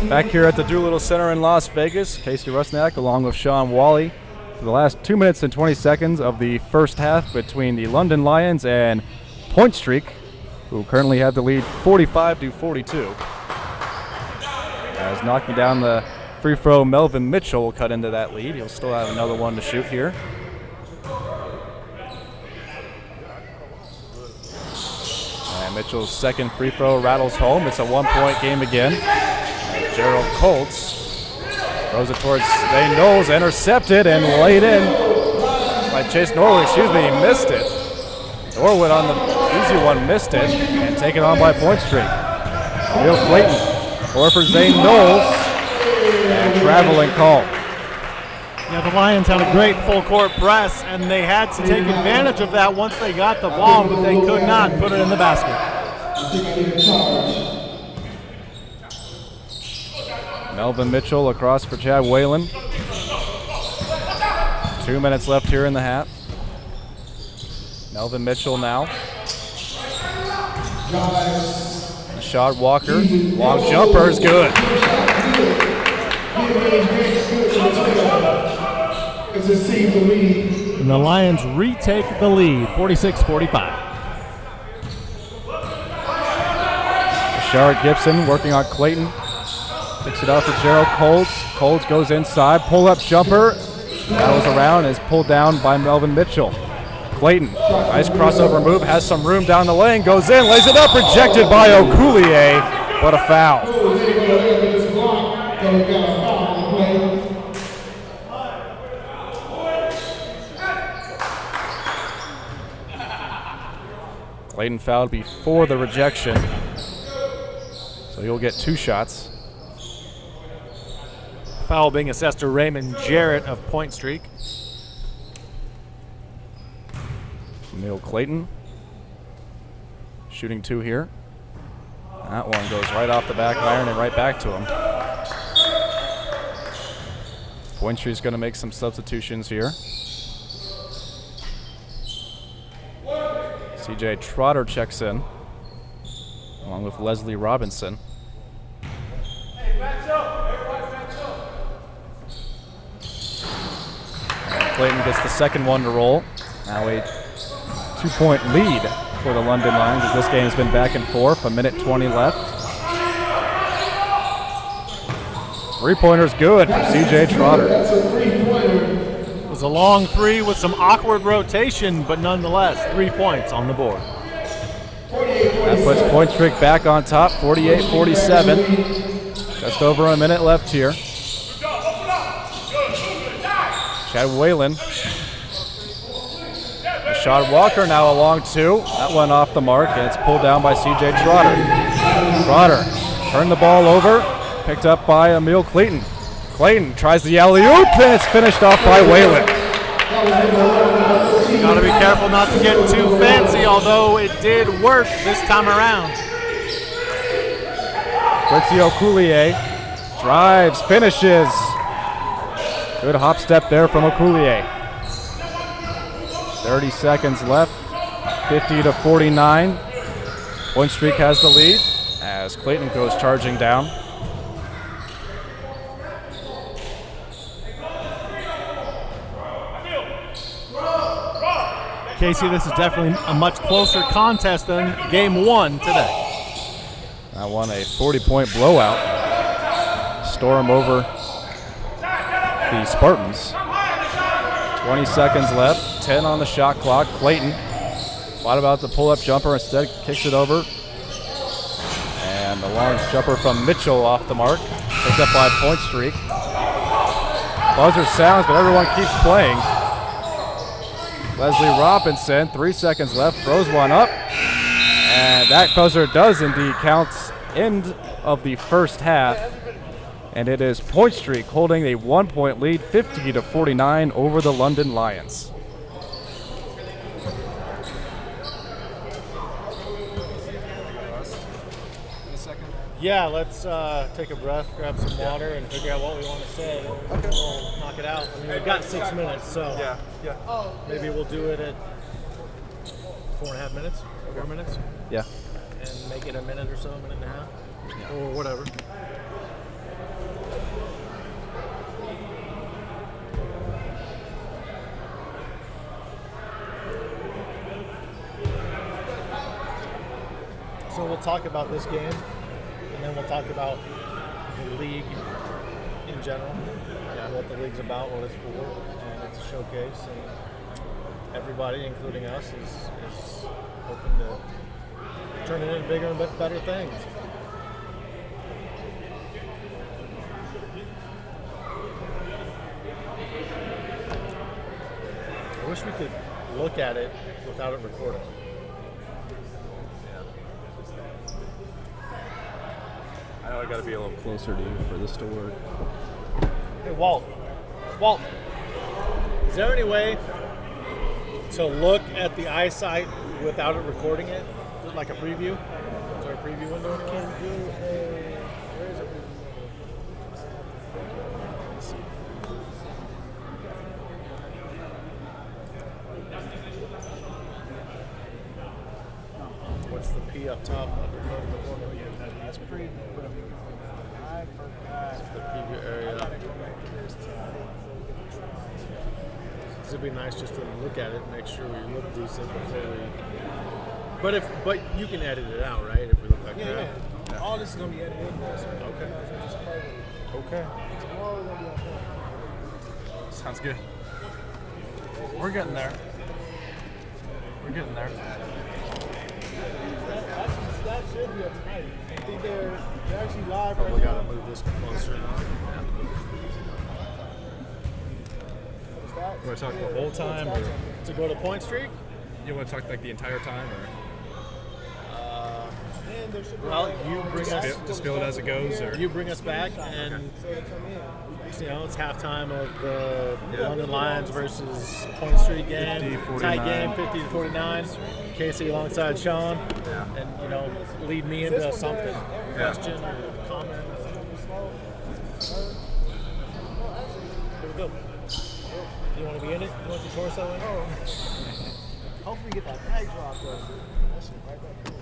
Back here at the Doolittle Center in Las Vegas, Casey Rusnak along with Sean Wally for the last 2 minutes and 20 seconds of the first half between the London Lions and PointStreak, who currently have the lead 45-42. As knocking down the free throw, Melvin Mitchell will cut into that lead. He'll still have another one to shoot here. And Mitchell's second free throw rattles home. It's a 1-point game again. Gerald Colts throws it towards Zane Knowles, intercepted and laid in by Chase Norwood. He missed it. Norwood on the easy one missed it and taken on by PointStreak. Emil Clayton, or for Zane Knowles, and traveling call. Yeah, the Lions had a great full court press, and they had to take advantage of that once they got the ball, but they could not put it in the basket. Melvin Mitchell across for Chad Whalen. 2 minutes left here in the half. Melvin Mitchell now. Rashad Walker, long jumper is good. And the Lions retake the lead, 46-45. Rashard Gibson working on Clayton. Picks it up for Gerald Colts. Colts goes inside, pull-up jumper. Battles around and is pulled down by Melvin Mitchell. Clayton, nice crossover move, has some room down the lane, goes in, lays it up, rejected by Okulier, but a foul. Clayton fouled before the rejection, so he'll get 2 shots. Foul being assessed to Raymond Jarrett of PointStreak. Emil Clayton shooting 2 here. That one goes right off the back iron and right back to him. PointStreak's going to make some substitutions here. CJ Trotter checks in, along with Leslie Robinson. And Clayton gets the second one to roll. Now a 2-point lead for the London Lions as this game has been back and forth. 1:20 left. 3-pointer's good from CJ Trotter. It was a long three with some awkward rotation, but nonetheless, 3 points on the board. That puts PointStreak back on top, 48-47. Just over a minute left here. Chad Whalen. Rashad Walker now along 2. That one off the mark, and it's pulled down by CJ Trotter. Trotter turned the ball over, picked up by Emil Clayton. Clayton tries the alley-oop, and it's finished off by Whalen. Got to be careful not to get too fancy, although it did work this time around. Quincy Okulier drives, finishes. Good hop step there from Okulier. 30 seconds left, 50-49. PointStreak has the lead as Clayton goes charging down. Casey, this is definitely a much closer contest than game 1 today. That won a 40-point blowout. storm over the Spartans. 20 seconds left, 10 on the shot clock. Clayton thought about the pull-up jumper, instead kicks it over. And the long jumper from Mitchell off the mark, picked up by PointStreak. Buzzer sounds, but everyone keeps playing. Leslie Robinson, 3 seconds left, throws one up. And that buzzer does indeed counts end of the first half. And it is PointStreak holding a 1-point lead, 50-49 over the London Lions. Yeah, let's take a breath, grab some water, and figure out what we want to say. Okay. We'll knock it out. I mean, we've got 6 minutes, so maybe we'll do it at 4.5 minutes, 4 minutes. Yeah. And make it a minute or so, a minute and a half, or whatever. So we'll talk about this game, and then we'll talk about the league in general, and what the league's about, what it's for, and it's a showcase, and everybody, including us, is hoping to turn it into bigger and better things. I wish we could look at it without it recording. I know I got to be a little closer to you for this to work. Hey, Walt, is there any way to look at the eyesight without it recording it? Is it like a preview? Is there a preview window? Where is it? What's the P up top? That's pretty. I forgot. The preview area. It'd be nice just to look at it and make sure we look decent before we. But you can edit it out, right? If we look like that. Yeah. All this is gonna be edited in there. So Okay. okay. Tomorrow we're gonna be on point. Sounds good. We're getting there. We're getting there. That should be up tonight. I think they're actually live Probably right gotta now. move this closer. That- You want to talk the whole time, or To go to PointStreak? you want to talk like the entire time, or And there should be Well, like, you bring us. just feel it as it goes, or You bring us back, and so they come in. it's halftime of the London Lions versus PointStreak game. 50-49. Tight game, 50-49. Casey alongside Sean, and lead me into something, question or comment. Here we go. You want to be in it? You want the torso in? Hopefully we get that tag drop though. That shit right back.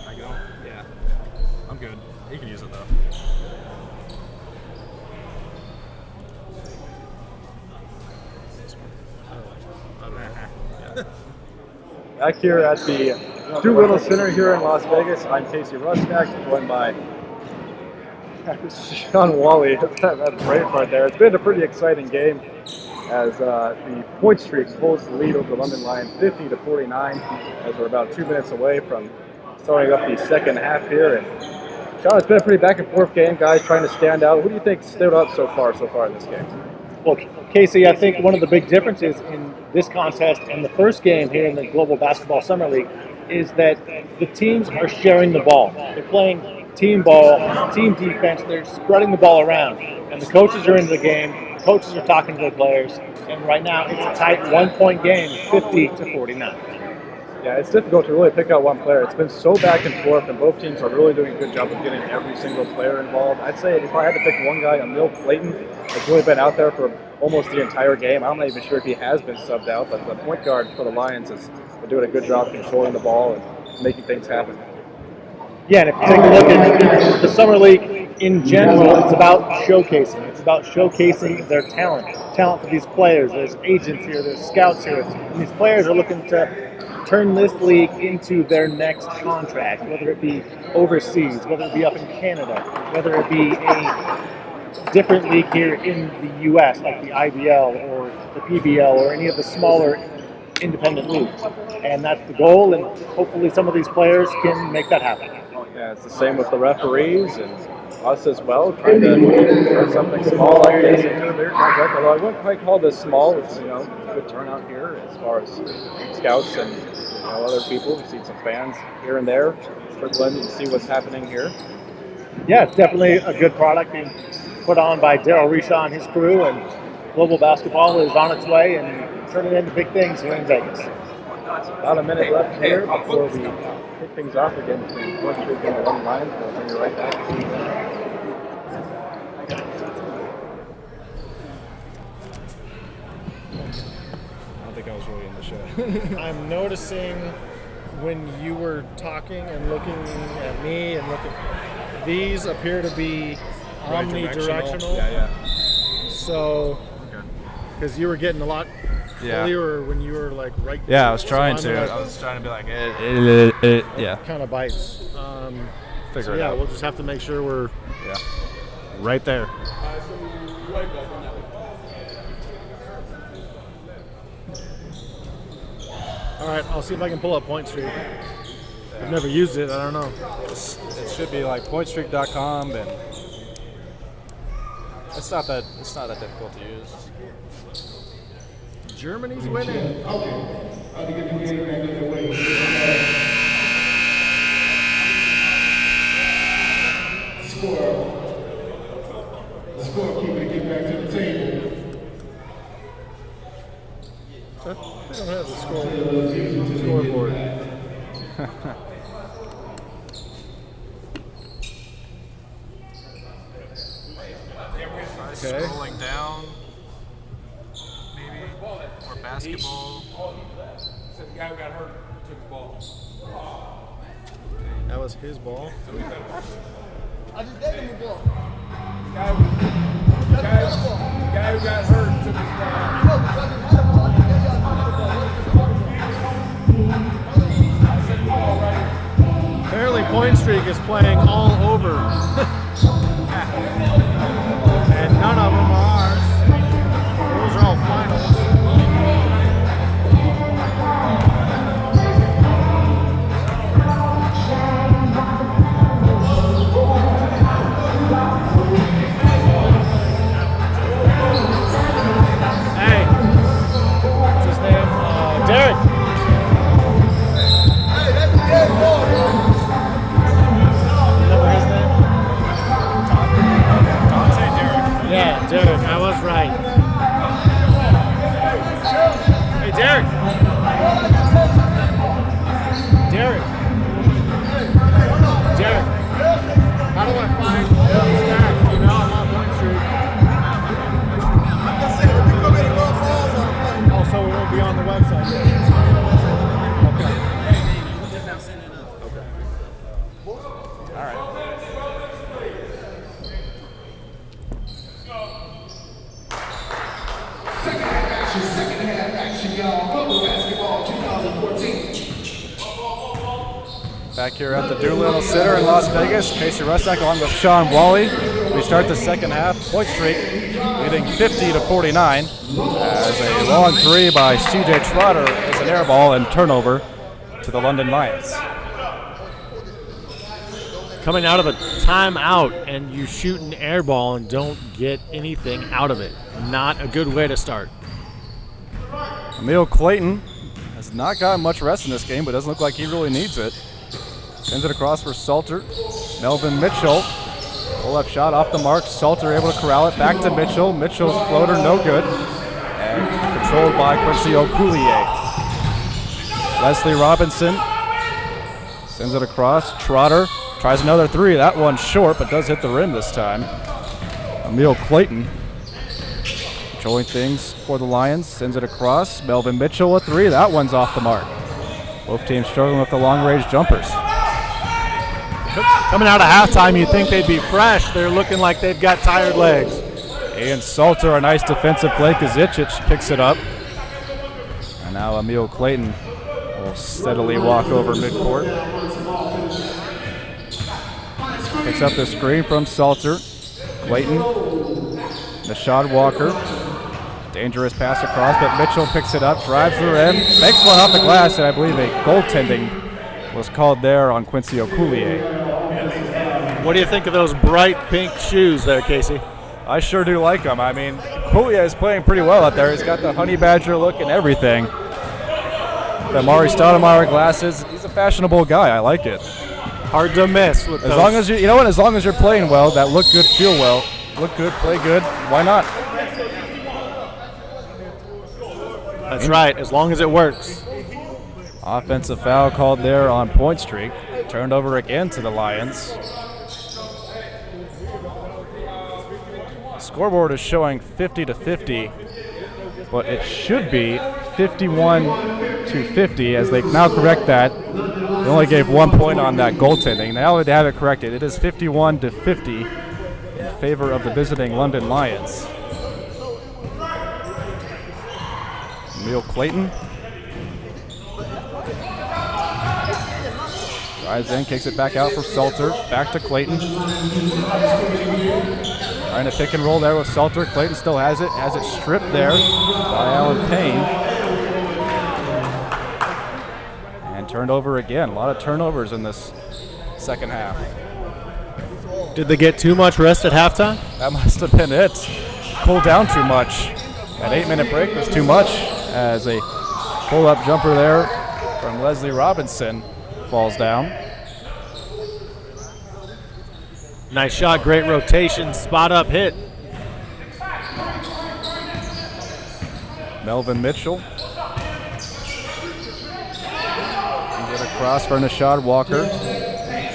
I go. Yeah, I'm good. You can use it though. Back here at the Doolittle Center here in Las Vegas, I'm Casey Rusnak, joined by Sean Wally. That great part there. It's been a pretty exciting game as the PointStreak holds the lead over the London Lions 50-49 as we're about 2 minutes away from starting up the second half here. And Sean, it's been a pretty back and forth game, guys trying to stand out. Who do you think stood up so far in this game? Well, Casey, I think one of the big differences in this contest and the first game here in the Global Basketball Summer League is that the teams are sharing the ball. They're playing team ball, team defense, they're spreading the ball around. And the coaches are into the game, the coaches are talking to their players, and right now it's a tight 1-point game, 50-49. Yeah, it's difficult to really pick out one player. It's been so back and forth, and both teams are really doing a good job of getting every single player involved. I'd say if I had to pick one guy, Emil Clayton has really been out there for almost the entire game. I'm not even sure if he has been subbed out, but the point guard for the Lions is doing a good job controlling the ball and making things happen. Yeah, and if you take a look at the Summer League in general, it's about showcasing. It's about showcasing their talent for these players. There's agents here, there's scouts here, and these players are looking to turn this league into their next contract, whether it be overseas, whether it be up in Canada, whether it be a different league here in the U.S., like the IBL or the PBL or any of the smaller independent leagues. And that's the goal, and hopefully some of these players can make that happen. Yeah, it's the same with the referees and us as well, trying to turn something small like this into a bigger contract. Although I wouldn't quite call this small. It's, you know, good turnout here as far as scouts and, you know, other people. We've seen some fans here and there trickle in to see what's happening here. Yeah, it's definitely a good product being put on by Daryl Rishaw and his crew, and global basketball is on its way and turning into big things here in Vegas. About a minute left here before we kick things off again between PointStreak and the London Lions. We'll bring you right back to you. I don't think I was really in the show. I'm noticing when you were talking and looking at me and looking, these appear to be omnidirectional. Yeah. So, because you were getting a lot clearer when you were like right there. Yeah, I was trying to. Like, I was trying to be like, yeah. kind of bites. Figure it out. We'll just have to make sure we're right there. All right, I'll see if I can pull up PointStreak. I've never used it. I don't know. It should be like PointStreak.com, and it's not that difficult to use. Germany's winning. Scorekeeper, get back to the table. I don't have the scoreboard. Okay. Scrolling down, maybe, or basketball. Said the guy who got hurt took the ball. That was his ball. I just gave him the ball. The guy who got hurt took his ball. Apparently PointStreak is playing all over. And none of them are ours. Those are all finals. Hey, what's his name? Derek. Yeah, Derek, I was right. Hey, Derek. Derek, how do I find these stats? You know, I'm on PointStreak. Also, it won't be on the website yet. Okay. All right. Second half action, y'all. Global Basketball 2014. Back here at the Doolittle Center in Las Vegas, Casey Russack along with Sean Wally. We start the second half. PointStreak leading 50-49 as a long three by C.J. Trotter is an air ball and turnover to the London Lions. Coming out of a timeout and you shoot an air ball and don't get anything out of it. Not a good way to start. Emil Clayton has not gotten much rest in this game, but doesn't look like he really needs it. Sends it across for Salter. Melvin Mitchell. Pull-up shot off the mark. Salter able to corral it. Back to Mitchell. Mitchell's floater no good. And controlled by Quincy Okulier. Leslie Robinson sends it across. Trotter tries another three. That one's short, but does hit the rim this time. Emil Clayton controlling things for the Lions. Sends it across. Melvin Mitchell a three. That one's off the mark. Both teams struggling with the long-range jumpers. Coming out of halftime, you'd think they'd be fresh. They're looking like they've got tired legs. Ian Salter, a nice defensive play. Kazic picks it up. And now Emil Clayton will steadily walk over midcourt. Picks up the screen from Salter. Clayton. Nashad Walker. Dangerous pass across, but Mitchell picks it up, drives the rim, makes one off the glass, and I believe a goaltending was called there on Quincy Okoullier. What do you think of those bright pink shoes there, Casey? I sure do like them. I mean, Okoullier is playing pretty well out there. He's got the honey badger look and everything. The Mari Stoudemire glasses. He's a fashionable guy. I like it. Hard to miss with those. As long as you know what? As long as you're playing well, that look good, feel well, look good, play good. Why not? That's right. As long as it works. Offensive foul called there on PointStreak. Turned over again to the Lions. Scoreboard is showing 50-50, but it should be 51-50 as they now correct that. They only gave 1 point on that goaltending. Now they have it corrected. It is 51-50 in favor of the visiting London Lions. Emil Clayton drives in, kicks it back out for Salter. Back to Clayton. Trying to pick and roll there with Salter. Clayton still has it stripped there by Alan Payne. And turned over again. A lot of turnovers in this second half. Did they get too much rest at halftime? That must have been it. Cooled down too much. That 8-minute break was too much as a pull-up jumper there from Leslie Robinson falls down. Nice shot, great rotation, spot-up hit. Melvin Mitchell. Get across for Nashad Walker.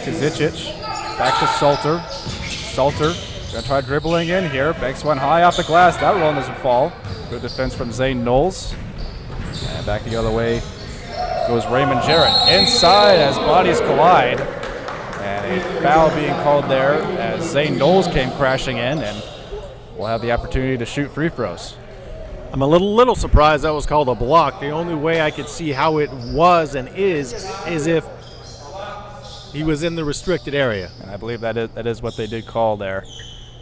Kazicic. Back to Salter. Salter gonna try dribbling in here. Banks one high off the glass. That one doesn't fall. Good defense from Zane Knowles. And back the other way goes Raymond Jarrett. Inside as bodies collide. And a foul being called there as Zane Knowles came crashing in, and we'll have the opportunity to shoot free throws. I'm a little surprised that was called a block. The only way I could see how it was and is if he was in the restricted area. And I believe that is what they did call there.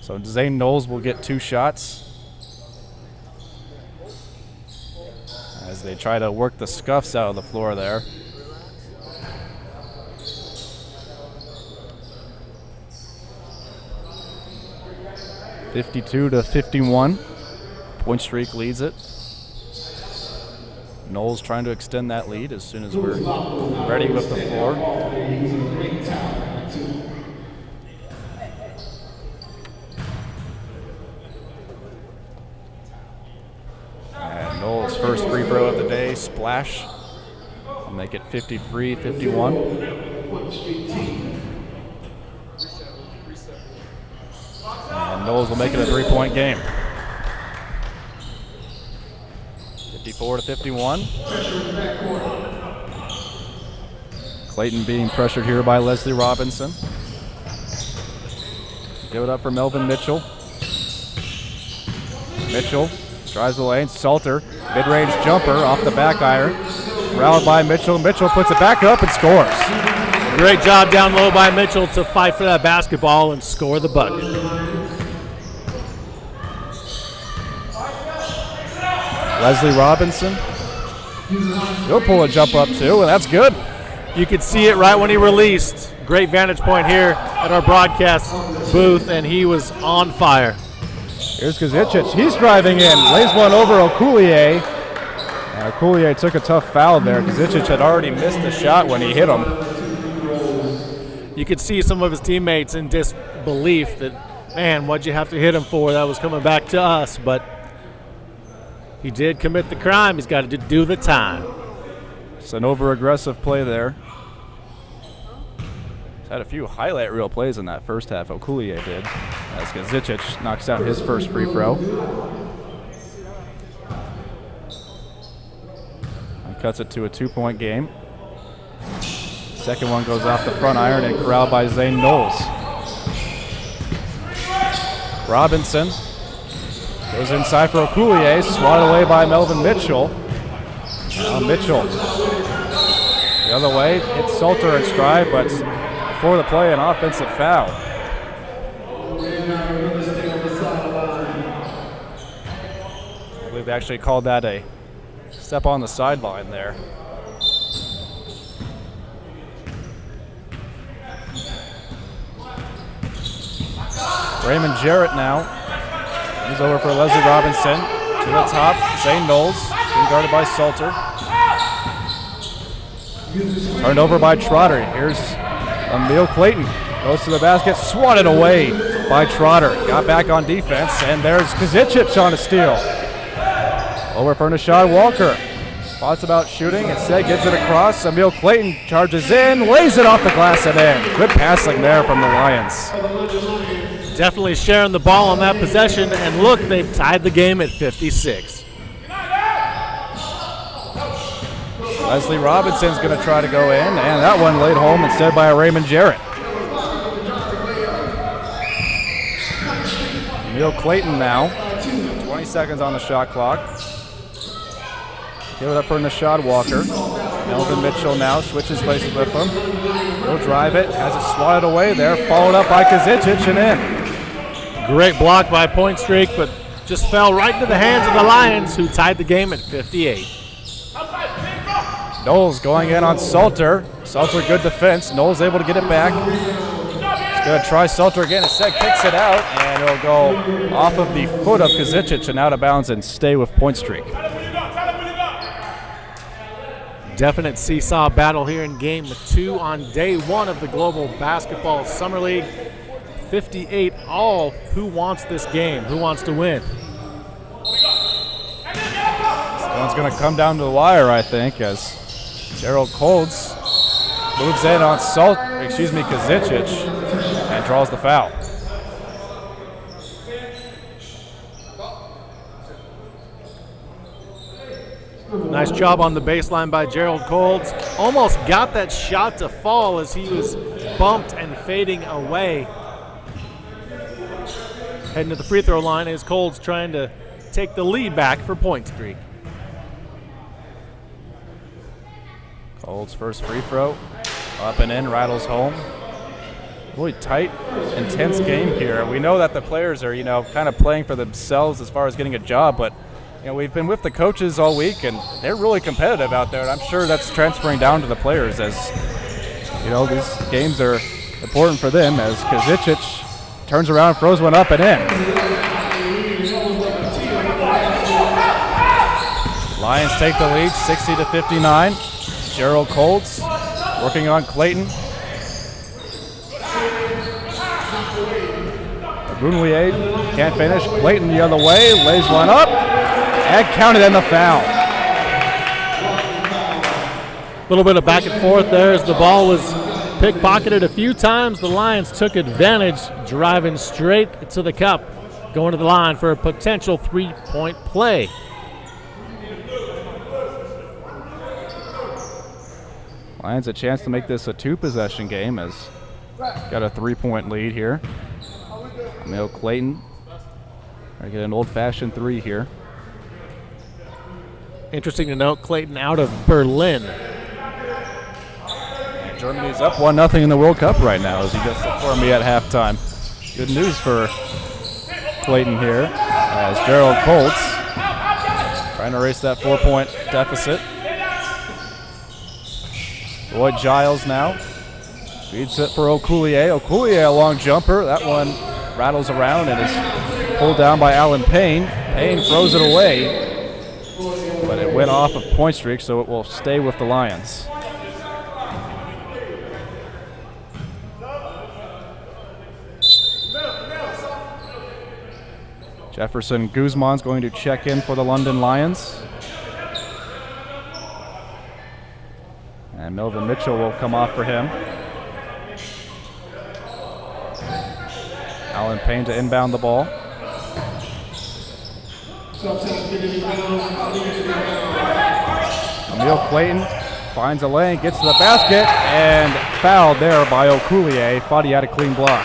So Zane Knowles will get 2 shots as they try to work the scuffs out of the floor there. (52-51). PointStreak leads it. Knowles trying to extend that lead as soon as we're ready with the floor. And Knowles' first free throw of the day, splash. I'll make it 53-51. And Knowles will make it a 3-point game. 54-51. Clayton being pressured here by Leslie Robinson. Give it up for Melvin Mitchell. Mitchell drives the lane. Salter, mid-range jumper off the back iron. Rallied by Mitchell. Mitchell puts it back up and scores. Great job down low by Mitchell to fight for that basketball and score the bucket. Leslie Robinson. He'll pull a jump up too, and that's good. You could see it right when he released. Great vantage point here at our broadcast booth, and he was on fire. Here's Kazicic. He's driving in. Lays one over Okoullier. And Okoullier took a tough foul there. Kazicic had already missed the shot when he hit him. You could see some of his teammates in disbelief that, man, what'd you have to hit him for? That was coming back to us, but he did commit the crime. He's got to do the time. It's an over-aggressive play there. He's had a few highlight reel plays in that first half. Okoullier did. As Kazicic knocks down his first free throw. And cuts it to a 2-point game. Second one goes off the front iron and corralled by Zane Knowles. Robinson goes inside for Okoullier, swatted away by Melvin Mitchell. Now Mitchell. The other way, hits Salter in stride, but before the play, an offensive foul. I believe they actually called that a step on the sideline there. Raymond Jarrett now. He's over for Leslie Robinson. To the top, Zane Knowles, being guarded by Salter. Turned over by Trotter. Here's Emil Clayton. Goes to the basket, swatted away by Trotter. Got back on defense, and there's Kazicic on a steal. Over for Nashad Walker. Thoughts about shooting, instead gives it across. Emil Clayton charges in, lays it off the glass and in. Good passing there from the Lions. Definitely sharing the ball on that possession, and look, they've tied the game at 56. Leslie Robinson's going to try to go in, and that one laid home instead by a Raymond Jarrett. Emil Clayton now, 20 seconds on the shot clock. Give it up for Nashad Walker. Melvin Mitchell now switches places with him. He'll drive it, has it swatted away there, followed up by Kazicic and in. Great block by PointStreak, but just fell right into the hands of the Lions, who tied the game at 58. Knowles going in on Salter. Salter, good defense. Knowles able to get it back. He's going to try Salter again. Instead, kicks it out, and it'll go off of the foot of Kazicic and out of bounds and stay with PointStreak. Definite seesaw battle here in game 2 on day 1 of the Global Basketball Summer League. 58 all. Who wants this game? Who wants to win? This one's going to come down to the wire, I think, as Gerald Colds moves in on Kazicic and draws the foul. Nice job on the baseline by Gerald Colds. Almost got that shot to fall as he was bumped and fading away. Heading to the free throw line is Colds trying to take the lead back for PointStreak. Colds' first free throw, up and in, rattles home. Really tight, intense game here. We know that the players are, kind of playing for themselves as far as getting a job, but we've been with the coaches all week, and they're really competitive out there, and I'm sure that's transferring down to the players as, these games are important for them as Kazicic turns around, throws one up and in. Lions take the lead, 60-59. Gerald Colds working on Clayton. Brunelier can't finish. Clayton the other way, lays one up, and counted in the foul. A little bit of back and forth there as the ball was pickpocketed a few times. The Lions took advantage, driving straight to the cup, going to the line for a potential three-point play. Lions a chance to make this a two-possession game as got a three-point lead here. Emil Clayton trying to get an old-fashioned three here. Interesting to note, Clayton out of Berlin. Germany's up 1-0 in the World Cup right now, as he just informed me at halftime. Good news for Clayton here, as Gerald Colts trying to erase that 4-point deficit. Lloyd Giles now feeds it for Okuleye. Okuleye, a long jumper. That one rattles around and is pulled down by Alan Payne. Payne throws it away, but it went off of PointStreak, so it will stay with the Lions. Jefferson Guzman's going to check in for the London Lions. And Melvin Mitchell will come off for him. Alan Payne to inbound the ball. Emil Clayton finds a lane, gets to the basket, and fouled there by Okuleye. Thought he had a clean block.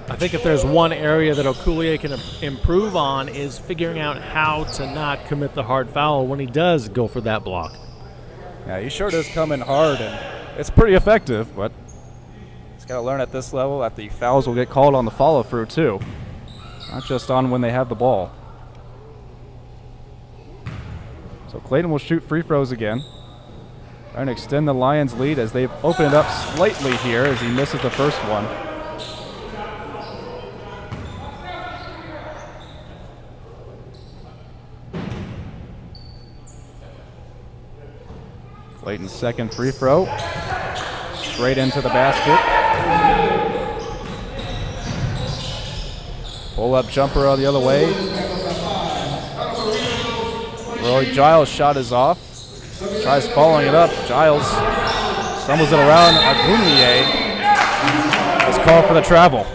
I think if there's one area that Okolie can improve on is figuring out how to not commit the hard foul when he does go for that block. Yeah, he sure does come in hard, and it's pretty effective, but he's got to learn at this level that the fouls will get called on the follow-through, too, not just on when they have the ball. So Clayton will shoot free throws again. Trying to extend the Lions' lead as they've opened it up slightly here as he misses the first one. Clayton's second free throw. Straight into the basket. Pull-up jumper the other way. Roy Giles' shot is off. Tries following it up. Giles stumbles it around. Agunlie is called for the travel.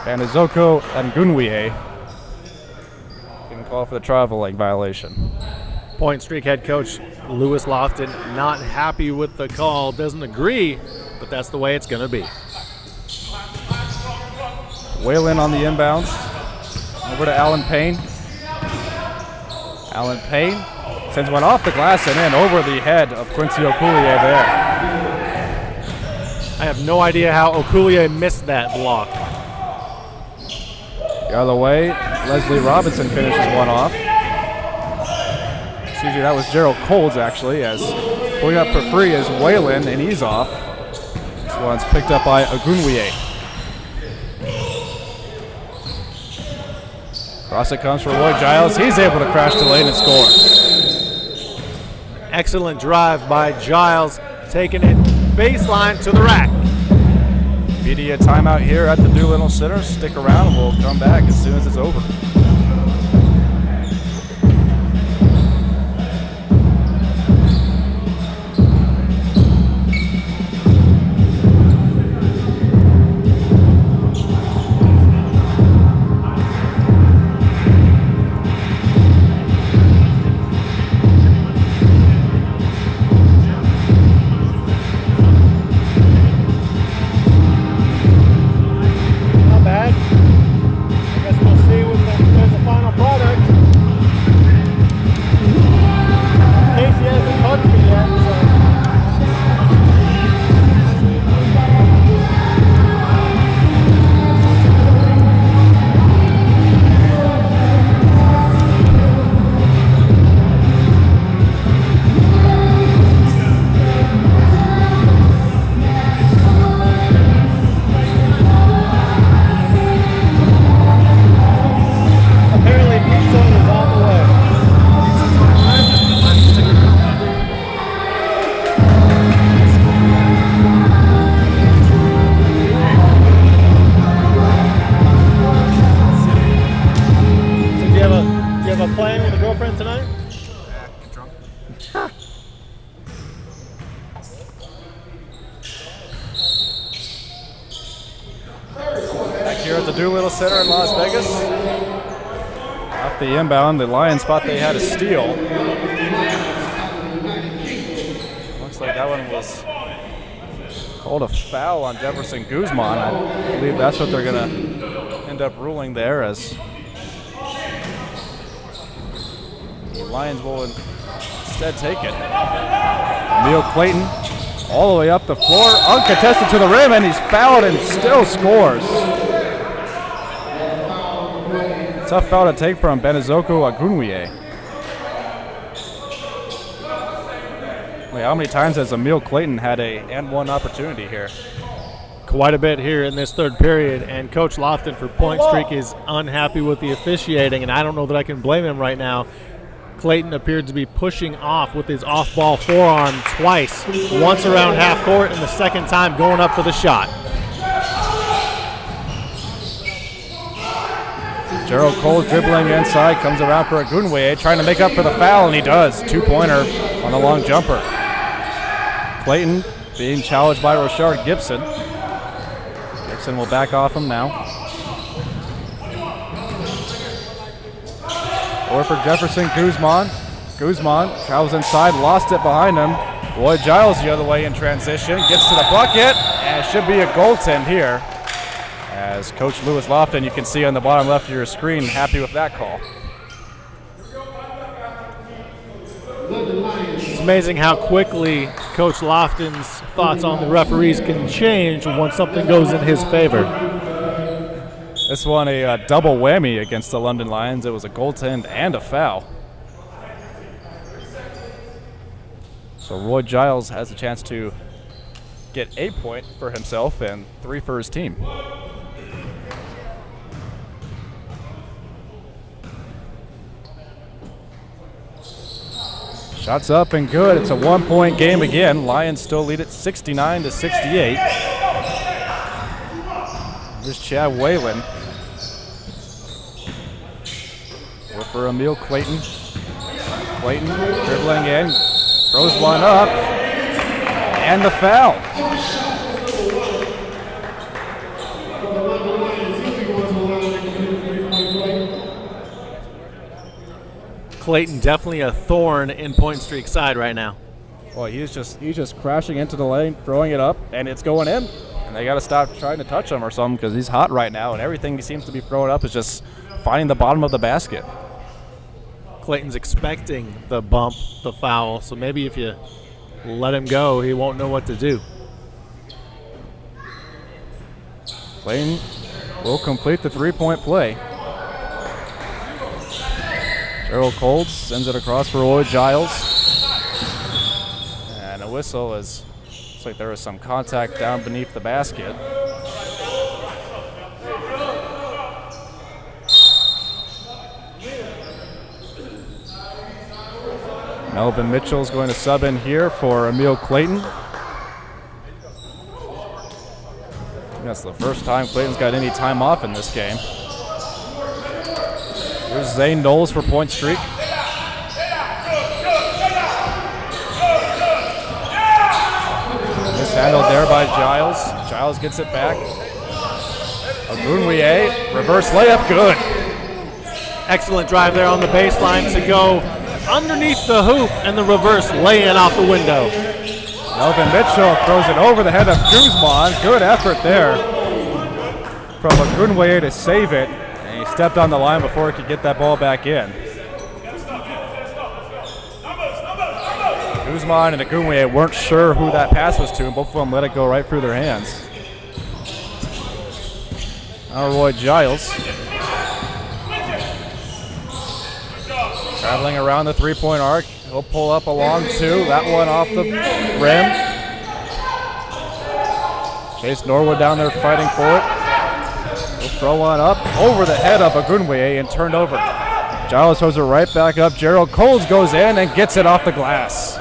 Banizoko Agunlie can call for the traveling violation. PointStreak head coach Lewis Lofton not happy with the call, doesn't agree, but that's the way it's going to be. Whalen on the inbounds. Over to Alan Payne. Alan Payne sends one off the glass and in over the head of Quincy Okolie there. I have no idea how Okolie missed that block. The other way, Leslie Robinson finishes one off. Excuse me, that was Gerald Coles actually, as pulling up for free is Whalen, and he's off. This one's picked up by Agunwie. Cross it comes for Roy Giles. He's able to crash the lane and score. Excellent drive by Giles, taking it baseline to the rack. Media timeout here at the Doolittle Center. Stick around and we'll come back as soon as it's over. Center in Las Vegas. Off the inbound, the Lions thought they had a steal. Looks like that one was called a foul on Jefferson Guzman. I believe that's what they're going to end up ruling there, as the Lions will instead take it. Emil Clayton all the way up the floor, uncontested to the rim, and he's fouled and still scores. Tough foul to take from Banizoko Agunwie. Wait, how many times has Emil Clayton had a and-one opportunity here? Quite a bit here in this third period, and Coach Lofton for PointStreak is unhappy with the officiating, and I don't know that I can blame him right now. Clayton appeared to be pushing off with his off-ball forearm twice, once around half court and the second time going up for the shot. Gerald Cole's dribbling inside, comes around for Agunwie, trying to make up for the foul, and he does. Two-pointer on the long jumper. Clayton being challenged by Rashard Gibson. Gibson will back off him now. Or for Jefferson Guzman. Guzman travels inside, lost it behind him. Roy Giles the other way in transition, gets to the bucket, and it should be a goaltend here. As Coach Lewis Lofton, you can see on the bottom left of your screen, happy with that call. It's amazing how quickly Coach Lofton's thoughts on the referees can change once something goes in his favor. This one a double whammy against the London Lions. It was a goaltend and a foul. So Roy Giles has a chance to get a point for himself and 3 for his team. Shots up and good. It's a 1-point game again. Lions still lead it 69-68. Here's Chad Whalen. Go for Emil Clayton. Clayton dribbling in, throws one up, and the foul. Clayton definitely a thorn in PointStreak's side right now. Well, he's just crashing into the lane, throwing it up, and it's going in. And they got to stop trying to touch him or something because he's hot right now, and everything he seems to be throwing up is just finding the bottom of the basket. Clayton's expecting the bump, the foul, so maybe if you let him go, he won't know what to do. Clayton will complete the 3-point play. Gerald Colds sends it across for Roy Giles. And a whistle as looks like there was some contact down beneath the basket. Melvin Mitchell is going to sub in here for Emil Clayton. That's the first time Clayton's got any time off in this game. Here's Zane Knowles for PointStreak. Mishandled there by Giles. Giles gets it back. Ogunwiye, reverse layup, good. Excellent drive there on the baseline to go underneath the hoop and the reverse lay-in off the window. Melvin Mitchell throws it over the head of Guzman. Good effort there from Ogunwiye to save it. And he stepped on the line before he could get that ball back in. Guzman and Ogunwiye weren't sure who that pass was to, and both of them let it go right through their hands. Now Roy Giles. Traveling around the 3-point arc. He'll pull up along 2. That one off the rim. Chase Norwood down there fighting for it. He'll throw one up over the head of Ogunwiye and turned over. Giles throws it right back up. Gerald Coles goes in and gets it off the glass.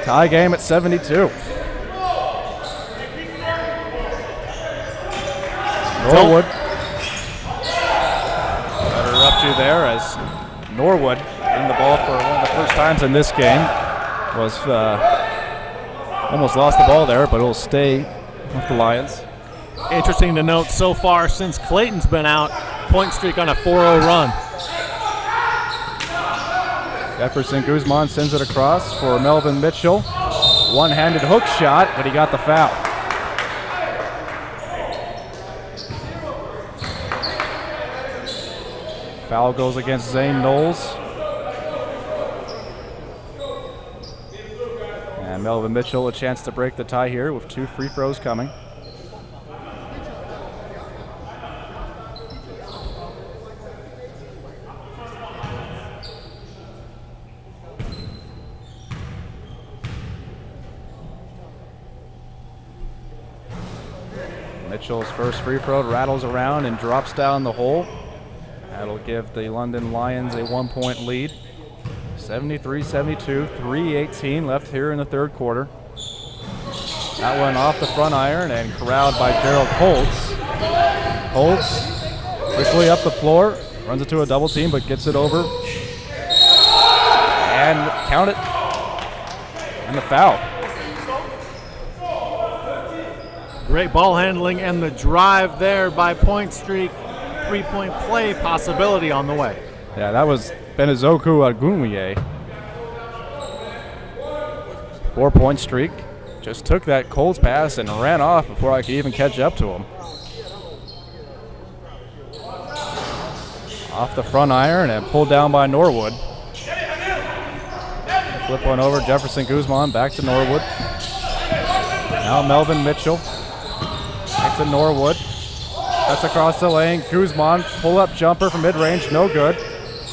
Tie game at 72. Norwood. Up to there as Norwood in the ball for one of the first times in this game. Was almost lost the ball there, but it'll stay with the Lions. Interesting to note so far since Clayton's been out, PointStreak on a 4-0 run. Jefferson Guzman sends it across for Melvin Mitchell. One-handed hook shot, but he got the foul. Foul goes against Zane Knowles. And Melvin Mitchell a chance to break the tie here with 2 free throws coming. Mitchell's first free throw rattles around and drops down the hole. That'll give the London Lions a 1-point lead. 73-72, 3:18 left here in the third quarter. That one off the front iron and corralled by Gerald Colts. Colts quickly up the floor, runs it to a double team, but gets it over. And count it. And the foul. Great ball handling and the drive there by PointStreak. 3-point play possibility on the way. Yeah, that was Benezoku Ogunwiye. 4-point streak. just took that Colts pass and ran off before I could even catch up to him. Off the front iron and pulled down by Norwood. Flip one over, Jefferson Guzman back to Norwood. Now Melvin Mitchell. Back to Norwood. That's across the lane. Guzman, pull-up jumper from mid-range, no good.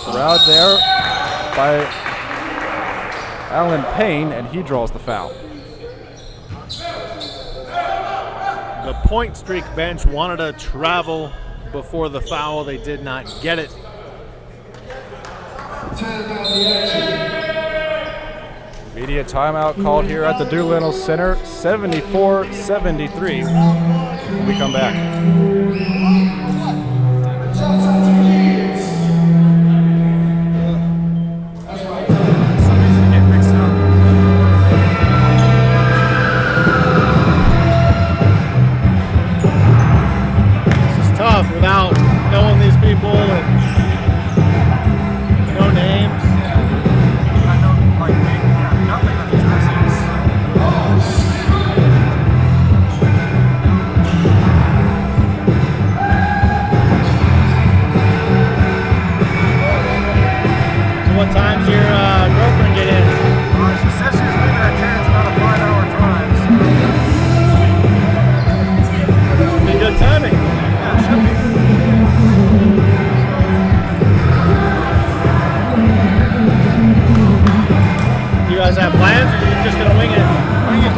Corralled there by Alan Payne, and he draws the foul. The PointStreak bench wanted to travel before the foul. They did not get it. Immediate timeout called here at the Doolittle Center, 74-73. When we come back. This is tough without knowing these people and no names. What time's your girlfriend get in? She said she was leaving at 10. It's about a 5-hour drive. So. Be good timing. Yeah, it should be. You guys have plans, or are you just gonna wing it? Wing it.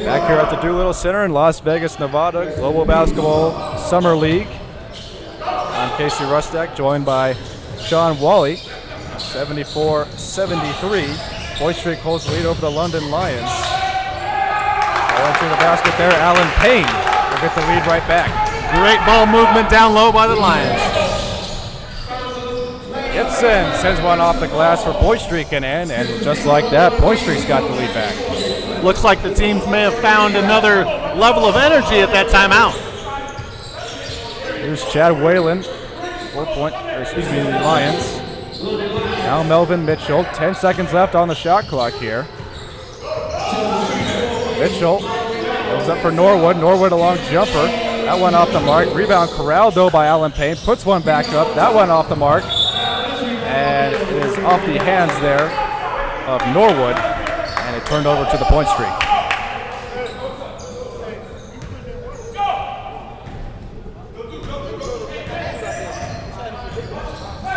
Back here at the Doolittle Center in Las Vegas, Nevada, Global Basketball Summer League. I'm Casey Rustak, joined by Sean Wally. 74-73. PointStreak holds the lead over the London Lions. Going to the basket there, Alan Payne will get the lead right back. Great ball movement down low by the Lions. Gibson sends one off the glass for PointStreak and in, and just like that, PointStreak's got the lead back. Looks like the teams may have found another level of energy at that timeout. Here's Chad Whalen, Lions. Now Melvin Mitchell, 10 seconds left on the shot clock here. Mitchell goes up for Norwood. Norwood a long jumper. That one off the mark. Rebound corralled though by Alan Payne. Puts one back up. That one off the mark. And it is off the hands there of Norwood. And it turned over to the PointStreak.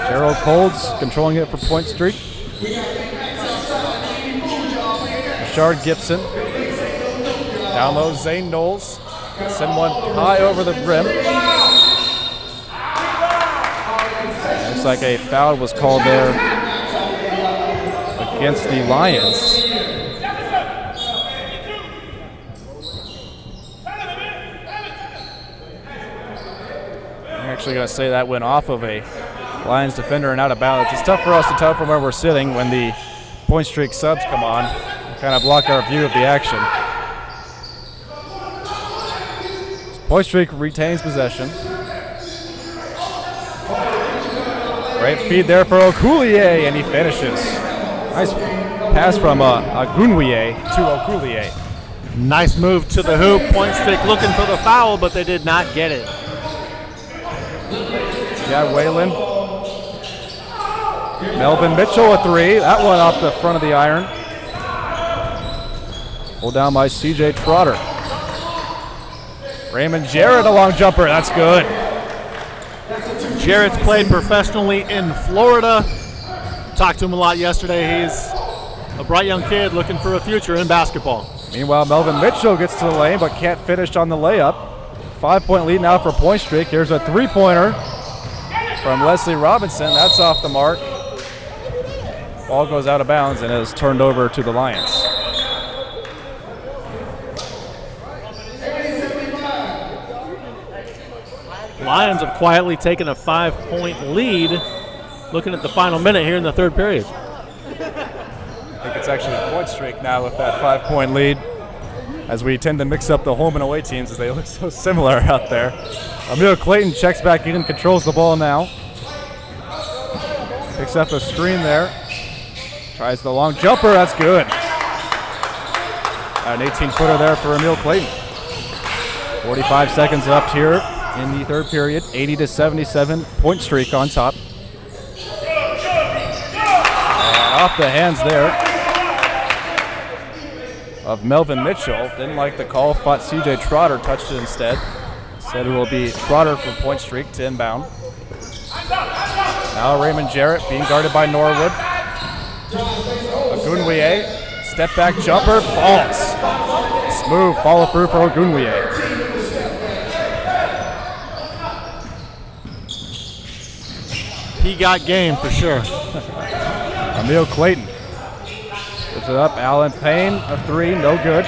Gerald Colds controlling it for PointStreak. Rashard Gibson. Down low, Zane Knowles. Send one high over the rim. Looks like a foul was called there against the Lions. I'm actually going to say that went off of a Lions defender and out of bounds. It's tough for us to tell from where we're sitting when the PointStreak subs come on. Kind of block our view of the action. PointStreak retains possession. Great feed there for Okulier, and he finishes. Nice pass from Agunwie to Okulier. Nice move to the hoop. PointStreak looking for the foul, but they did not get it. Chad Whalen. Melvin Mitchell a three. That one off the front of the iron. Pulled down by CJ Trotter. Raymond Jarrett a long jumper. That's good. Jarrett's played professionally in Florida. Talked to him a lot yesterday. He's a bright young kid looking for a future in basketball. Meanwhile, Melvin Mitchell gets to the lane but can't finish on the layup. 5-point lead now for PointStreak. Here's a three-pointer from Leslie Robinson. That's off the mark. Ball goes out of bounds and is turned over to the Lions. Lions have quietly taken a 5-point lead. Looking at the final minute here in the third period. I think it's actually PointStreak now with that 5-point lead. as we tend to mix up the home and away teams as they look so similar out there. Emil Clayton checks back in, controls the ball now. Picks up a screen there. Tries the long jumper, that's good. An 18-footer there for Emil Clayton. 45 seconds left here in the third period. 80-77, point streak on top. And off the hands there of Melvin Mitchell. Didn't like the call, thought CJ Trotter touched it instead. Said it will be Trotter from point streak to inbound. Now Raymond Jarrett being guarded by Norwood. Ogunwiye, step back jumper, falls. Smooth follow through for Ogunwiye. He got game for sure. Emil Clayton gives it up. Alan Payne, a three, no good.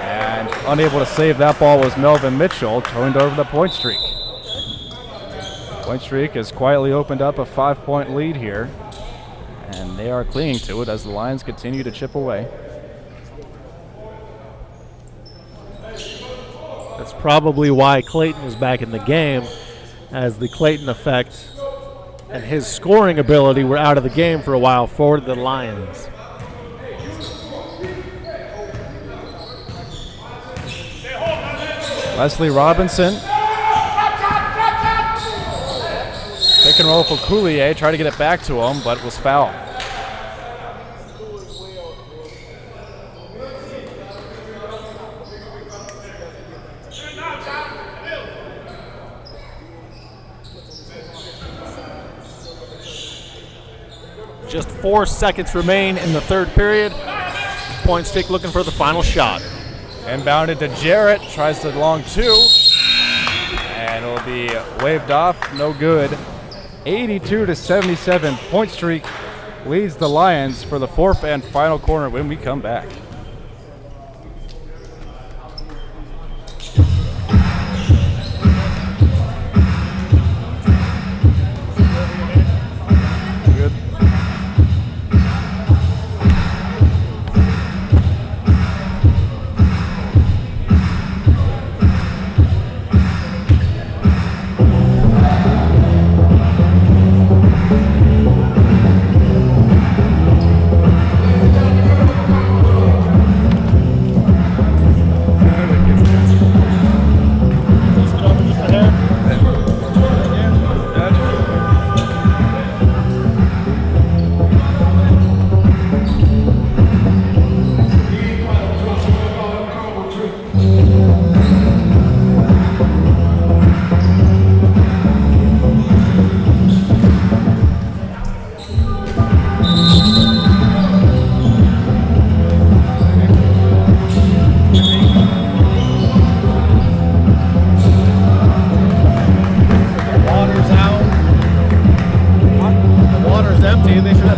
And unable to save that ball was Melvin Mitchell, turned over the point streak. Point streak has quietly opened up a 5-point lead here, and they are clinging to it as the Lions continue to chip away. That's probably why Clayton is back in the game, as the Clayton effect and his scoring ability were out of the game for a while for the Lions. Leslie Robinson. Pick and roll for Coulier, tried to get it back to him, but was fouled. Just 4 seconds remain in the third period. Point Streak looking for the final shot. Inbounded to Jarrett, tries the long two, and it'll be waved off, no good. 82-77, point streak leads the Lions for the fourth and final quarter when we come back. Good.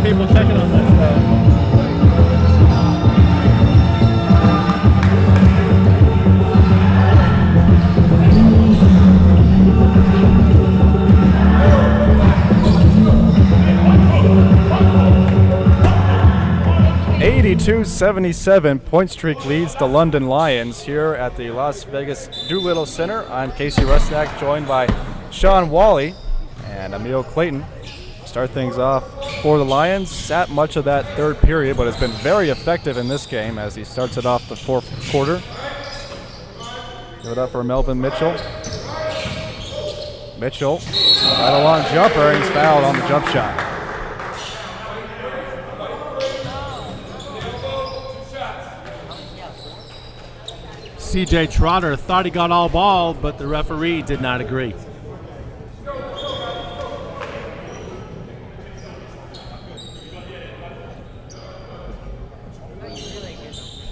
People checking on that stuff. 82-77, point streak leads the London Lions here at the Las Vegas Doolittle Center. I'm Casey Rusnak, joined by Sean Wally and Emil Clayton. Start things off for the Lions. Sat much of that third period, but has been very effective in this game as he starts it off the fourth quarter. Give it up for Melvin Mitchell. Mitchell, right a long jumper, and he's fouled on the jump shot. CJ Trotter thought he got all ball, but the referee did not agree.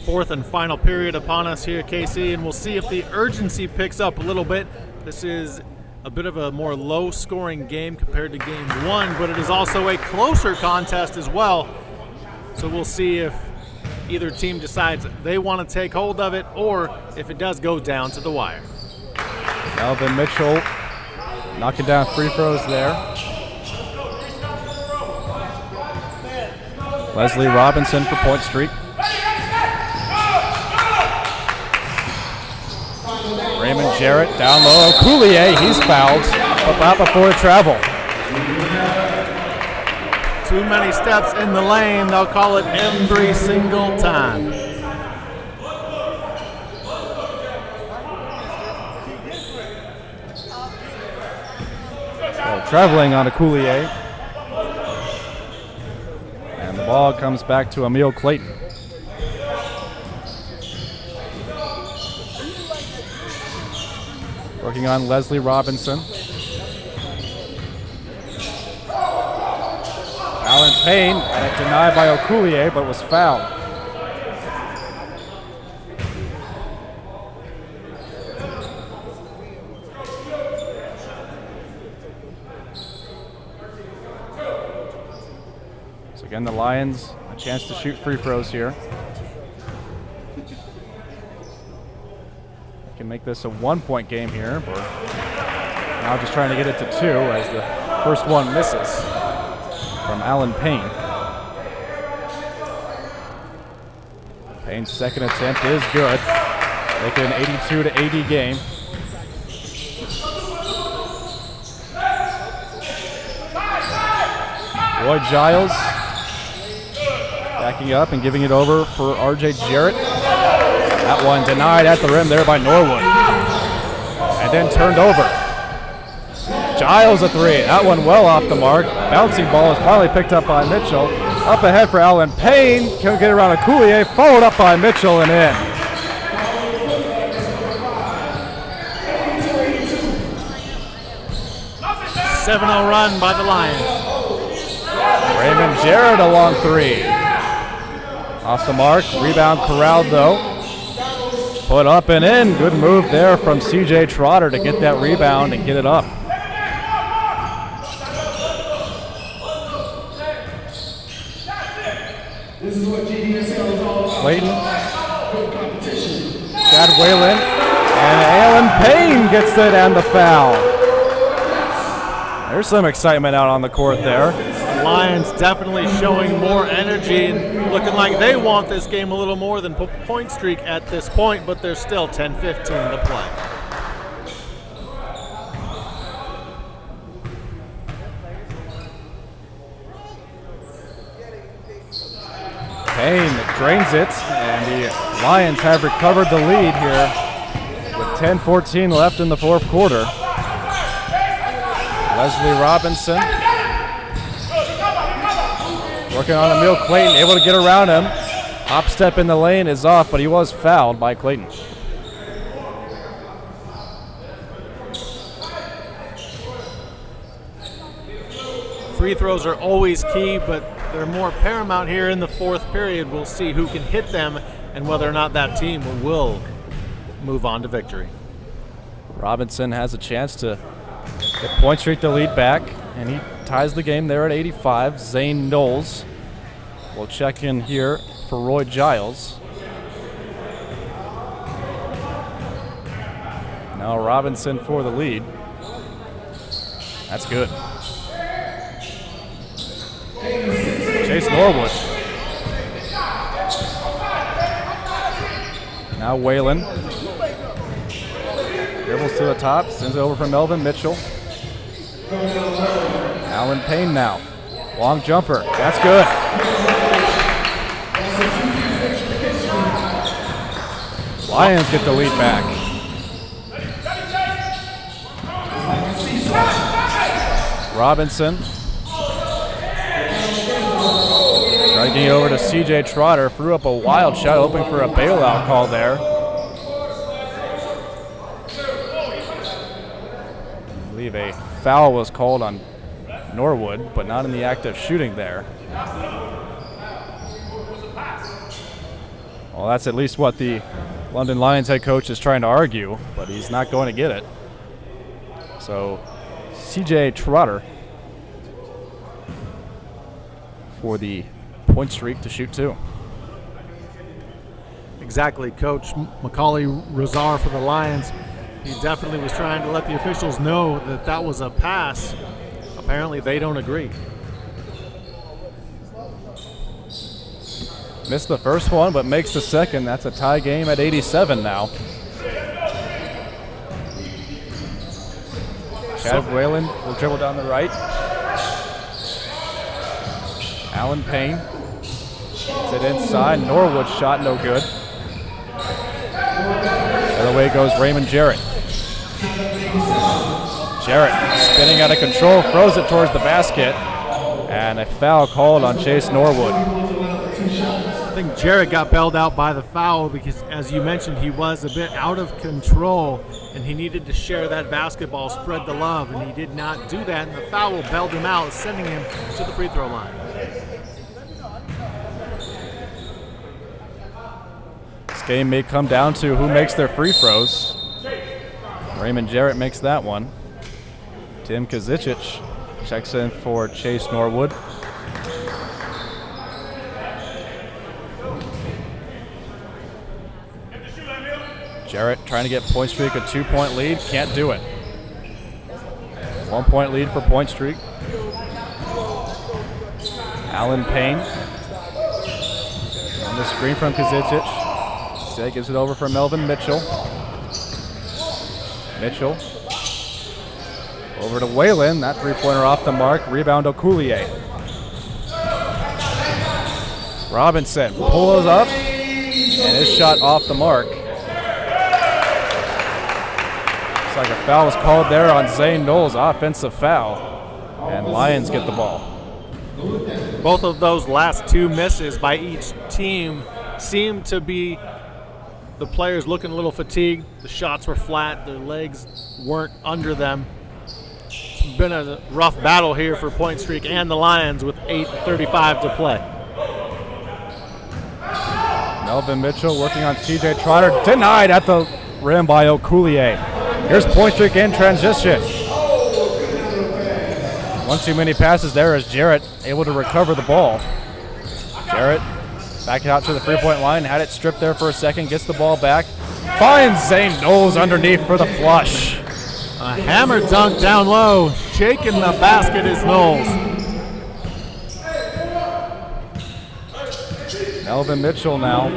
Fourth and final period upon us here, KC, and we'll see if the urgency picks up a little bit. This is a bit of a more low-scoring game compared to game one, but it is also a closer contest as well. So we'll see if either team decides they want to take hold of it or if it does go down to the wire. Melvin Mitchell knocking down free throws there. Leslie Robinson for point streak. Raymond Jarrett down low. Coulier, he's fouled, but not before the travel. Too many steps in the lane. They'll call it every single time. So traveling on a Coulier. And the ball comes back to Emil Clayton. Working on Leslie Robinson. Alan Payne had it denied by O'Coulier, but was fouled. So again, the Lions a chance to shoot free throws here. Can make this a 1-point game here. We're now just trying to get it to 2 as the first one misses from Alan Payne. Payne's second attempt is good. Make it an 82-80 game. Roy Giles backing up and giving it over for R.J. Jarrett. That one denied at the rim there by Norwood. And then turned over. Giles a 3. That one well off the mark. Bouncing ball is finally picked up by Mitchell. Up ahead for Alan Payne. Can't get around a Coulier. Followed up by Mitchell and in. A 7-0 run by the Lions. Raymond Jarrett a long 3. Off the mark. Rebound corralled though. Put up and in. Good move there from CJ Trotter to get that rebound and get it up. This is what GBSL is all about. Clayton. Chad Whalen. And Alan Payne gets it and the foul. There's some excitement out on the court there. The Lions definitely showing more energy and looking like they want this game a little more than PointStreak at this point, but there's still 10-15 to play. Payne drains it, and the Lions have recovered the lead here with 10-14 left in the fourth quarter. Leslie Robinson working on Emil Clayton, able to get around him. Hop step in the lane is off, but he was fouled by Clayton. Free throws are always key, but they're more paramount here in the fourth period. We'll see who can hit them and whether or not that team will move on to victory. Robinson has a chance to get PointStreak the lead back, and he ties the game there at 85. Zane Knowles will check in here for Roy Giles. Now Robinson for the lead. That's good. Chase Norwood. Now Whalen. Dribbles to the top, sends it over from Melvin Mitchell. Alan Payne now. Long jumper. That's good. Lions get the lead back. Robinson. Striking over to CJ Trotter. Threw up a wild shot, hoping for a bailout call there. I believe a foul was called on Norwood, but not in the act of shooting there. Well, that's at least what the London Lions head coach is trying to argue, but he's not going to get it. So CJ Trotter for the PointStreak to shoot 2. Exactly, Coach Macauley Rosar for the Lions. He definitely was trying to let the officials know that that was a pass. Apparently they don't agree. Missed the first one, but makes the second. That's a tie game at 87 now. Chad Whalen will dribble down the right. Alan Payne gets it inside. Norwood shot no good. The other way goes Raymond Jarrett. Jarrett spinning out of control, throws it towards the basket, and a foul called on Chase Norwood. I think Jarrett got bailed out by the foul because, as you mentioned, he was a bit out of control and he needed to share that basketball, spread the love, and he did not do that, and the foul bailed him out, sending him to the free throw line. This game may come down to who makes their free throws. Raymond Jarrett makes that one. Tim Kazicic checks in for Chase Norwood. Jarrett trying to get PointStreak a 2-point lead, can't do it. 1-point lead for PointStreak. Alan Payne on the screen from Kazicic. Say gives it over for Melvin Mitchell. Mitchell over to Whalen. That three-pointer off the mark. Rebound Okulier. Robinson pulls up, and his shot off the mark. Looks like a foul was called there on Zane Knowles, offensive foul, and Lions get the ball. Both of those last two misses by each team seemed to be the players looking a little fatigued. The shots were flat. Their legs weren't under them. It's been a rough battle here for PointStreak and the Lions with 8:35 to play. Melvin Mitchell working on TJ Trotter. Denied at the rim by Okulier. Here's PointStreak in transition. One too many passes there as Jarrett able to recover the ball. Jarrett back out to the three-point line, had it stripped there for a second, gets the ball back, finds Zane Knowles underneath for the flush. A hammer dunk down low, shaking the basket is Knowles. Melvin Mitchell now.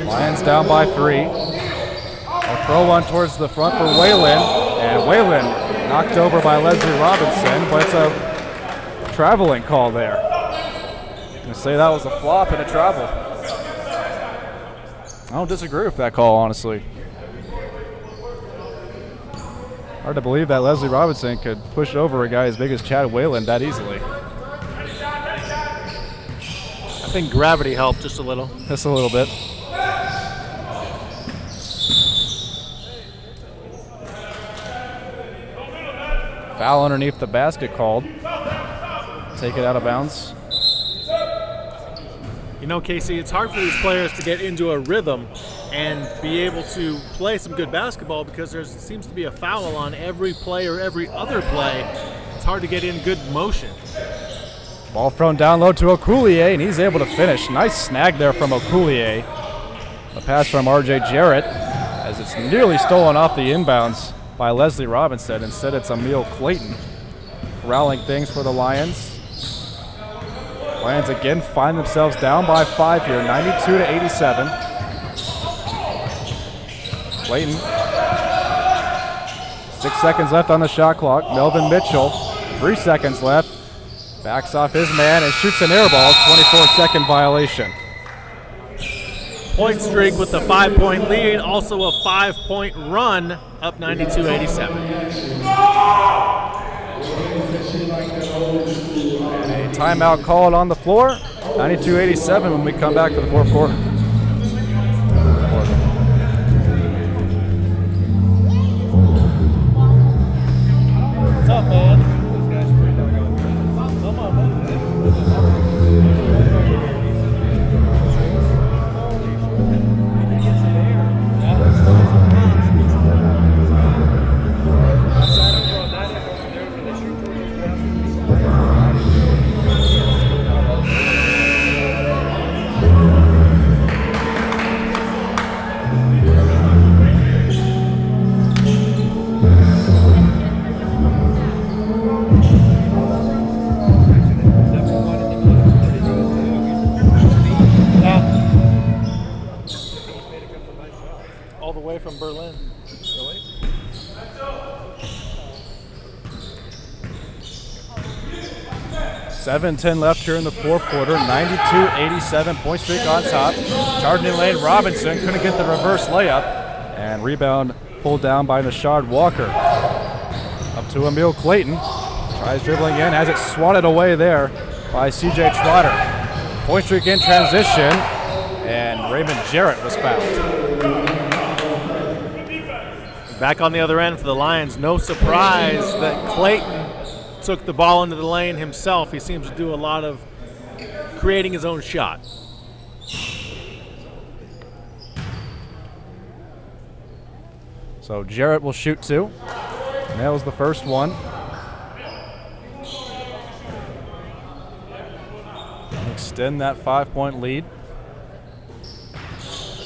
Lions down by 3. A throw one towards the front for Whalen, and Whalen knocked over by Leslie Robinson, but it's a traveling call there. I'm gonna say that was a flop and a travel. I don't disagree with that call, honestly. Hard to believe that Leslie Robinson could push over a guy as big as Chad Whalen that easily. I think gravity helped just a little. Just a little bit. Foul underneath the basket called. Take it out of bounds. You know, Casey, it's hard for these players to get into a rhythm and be able to play some good basketball because there seems to be a foul on every play or every other play. It's hard to get in good motion. Ball thrown down low to Okulier, and he's able to finish. Nice snag there from Okulier. A pass from RJ Jarrett as it's nearly stolen off the inbounds by Leslie Robinson. Instead, it's Emil Clayton corralling things for the Lions. Lions again find themselves down by 5 here, 92-87. Clayton. 6 seconds left on the shot clock. Melvin Mitchell, 3 seconds left. Backs off his man and shoots an air ball, 24-second violation. PointStreak with the 5-point lead, also a 5-point run, up 92-87. A timeout called on the floor, 92-87 when we come back for the fourth quarter. What's up, man? All the way from Berlin. Really? 7:10 left here in the fourth quarter. 92-87, PointStreak on top. Charging lane, Robinson couldn't get the reverse layup. And rebound pulled down by Nashard Walker. Up to Emil Clayton. Tries dribbling in, has it swatted away there by CJ Trotter. PointStreak in transition, and Raymond Jarrett was fouled. Back on the other end for the Lions, no surprise that Clayton took the ball into the lane himself. He seems to do a lot of creating his own shot. So Jarrett will shoot two. Nails the first one. Extend that 5-point lead.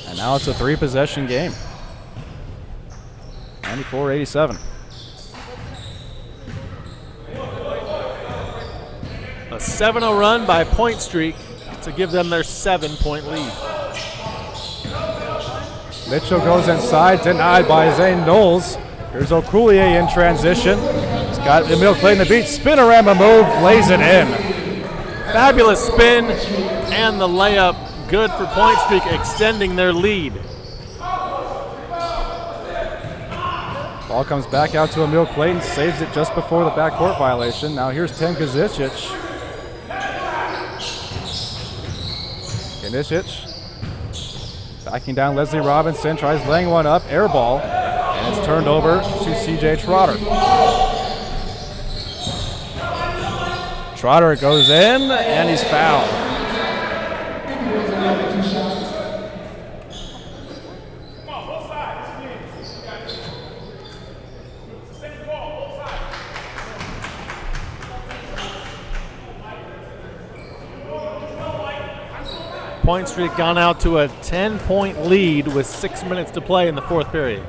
And now it's a 3-possession game. 94-87. A 7-0 run by PointStreak to give them their 7-point lead. Mitchell goes inside, denied by Zane Knowles. Here's Okulier in transition. He's got Emil Clayton to beat. Spinorama move, lays it in. Fabulous spin and the layup. Good for PointStreak, extending their lead. Ball comes back out to Emil Clayton, saves it just before the backcourt violation. Now here's Tim Kazicic. Backing down Leslie Robinson, tries laying one up, air ball, and it's turned over to CJ Trotter. Trotter goes in, and he's fouled. PointStreak gone out to a 10-point lead with 6 minutes to play in the fourth period.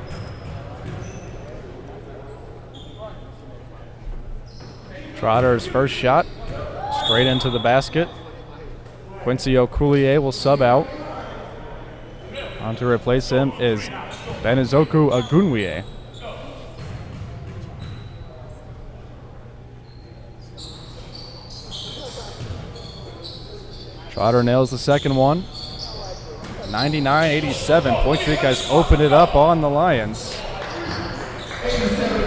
Trotter's first shot, straight into the basket. Quincy Okulier will sub out. On to replace him is Benizoku Agunwie. Trotter nails the second one. 99-87. PointStreak has opened it up on the Lions.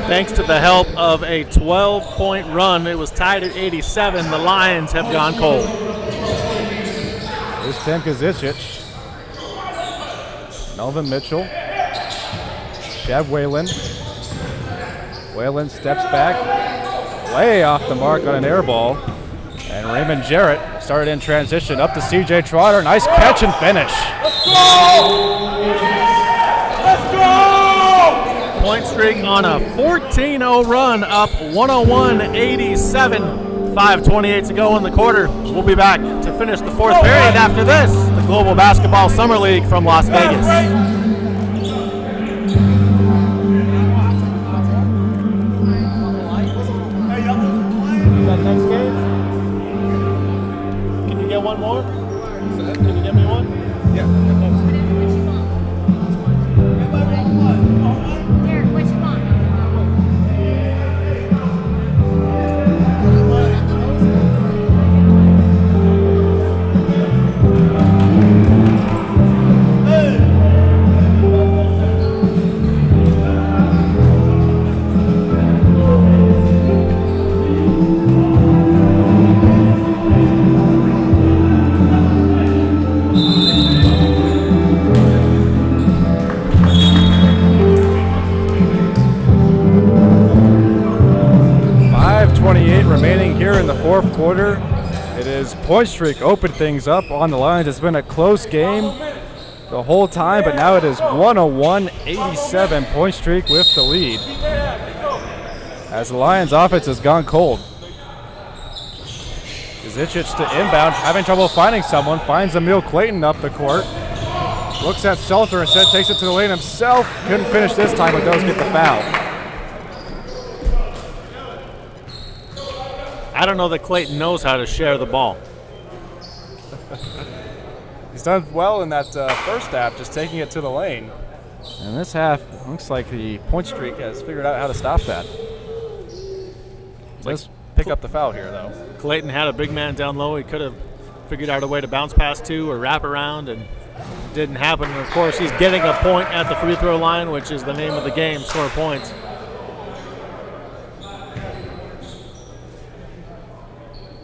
Thanks to the help of a 12-point run, it was tied at 87. The Lions have gone cold. Here's Tim Kazicic. Melvin Mitchell. Chev Whalen. Whalen steps back. Way off the mark on an air ball. And Raymond Jarrett started in transition up to CJ Trotter. Nice catch and finish. Let's go! Let's go! PointStreak on a 14-0 run, up 101-87. 5:28 to go in the quarter. We'll be back to finish the fourth period after this. The Global Basketball Summer League from Las Vegas. Next game? Can you get one more? Can you get me one? Yeah. Derek, what you want? 5:28 remaining here in the fourth quarter. It is PointStreak opened things up on the Lions. It's been a close game the whole time, but now it is 101-87. PointStreak with the lead, as the Lions offense has gone cold. Kazicic to inbound, having trouble finding someone, finds Emil Clayton up the court. Looks at Seltzer instead, takes it to the lane himself. Couldn't finish this time, but does get the foul. I don't know that Clayton knows how to share the ball. He's done well in that first half, just taking it to the lane. And this half, looks like the PointStreak has figured out how to stop that. Just pick up the foul here, though. Clayton had a big man down low. He could have figured out a way to bounce past two or wrap around, and didn't happen. And of course, he's getting a point at the free throw line, which is the name of the game, score points.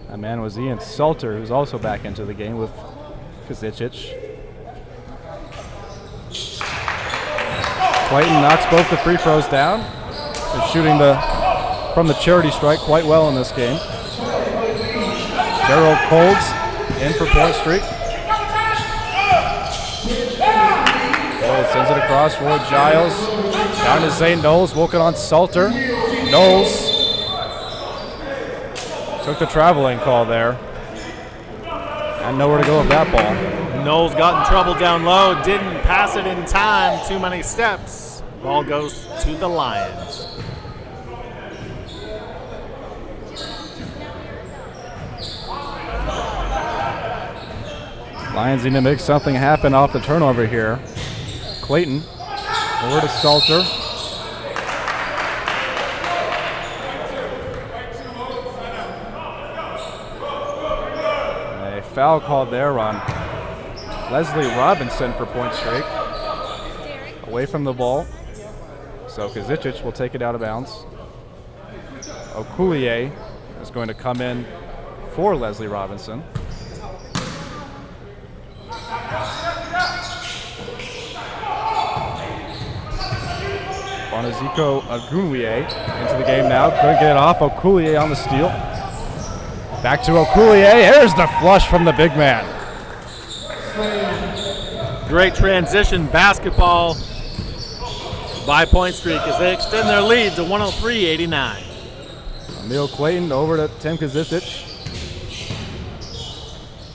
That man was Ian Salter, who's also back into the game with Kazicic. Clayton knocks both the free throws down. He's shooting from the charity strike quite well in this game. Gerald Colds in for PointStreak. Colds sends it across. Roy Giles down to Zane Knowles, working on Salter. Knowles took the traveling call there. And nowhere to go with that ball. Knowles got in trouble down low, didn't pass it in time, too many steps. Ball goes to the Lions. Lions need to make something happen off the turnover here. Clayton over to Salter. A foul called there on Leslie Robinson for PointStreak. Away from the ball. So Kazicic will take it out of bounds. Okulier is going to come in for Leslie Robinson. Bonaziko Agunwie into the game now. Couldn't get it off. Okulier on the steal. Back to Okulier. There's the flush from the big man. Great transition basketball by PointStreak as they extend their lead to 103-89. Emil Clayton over to Tim Kazicic.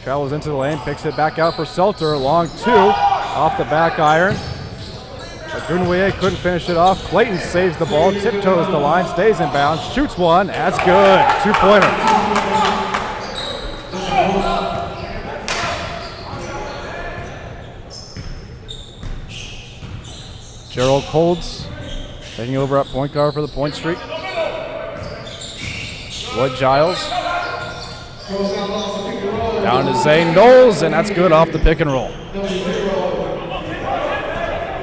Travels into the lane, picks it back out for Salter. Long two off the back iron. Agunwie couldn't finish it off. Clayton saves the ball, tiptoes the line, stays in bounds, shoots one. That's good. 2-pointer. Gerald Colds taking over at point guard for the PointStreak. Wood Giles down to Zane Knowles, and that's good off the pick and roll.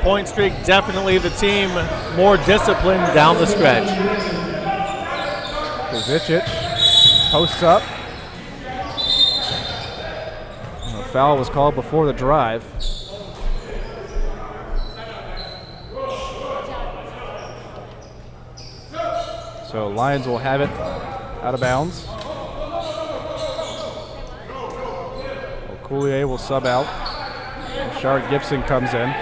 PointStreak definitely the team more disciplined down the stretch. Kazicic posts up. And a foul was called before the drive. So Lions will have it out of bounds. Okulier will sub out. Shard Gibson comes in.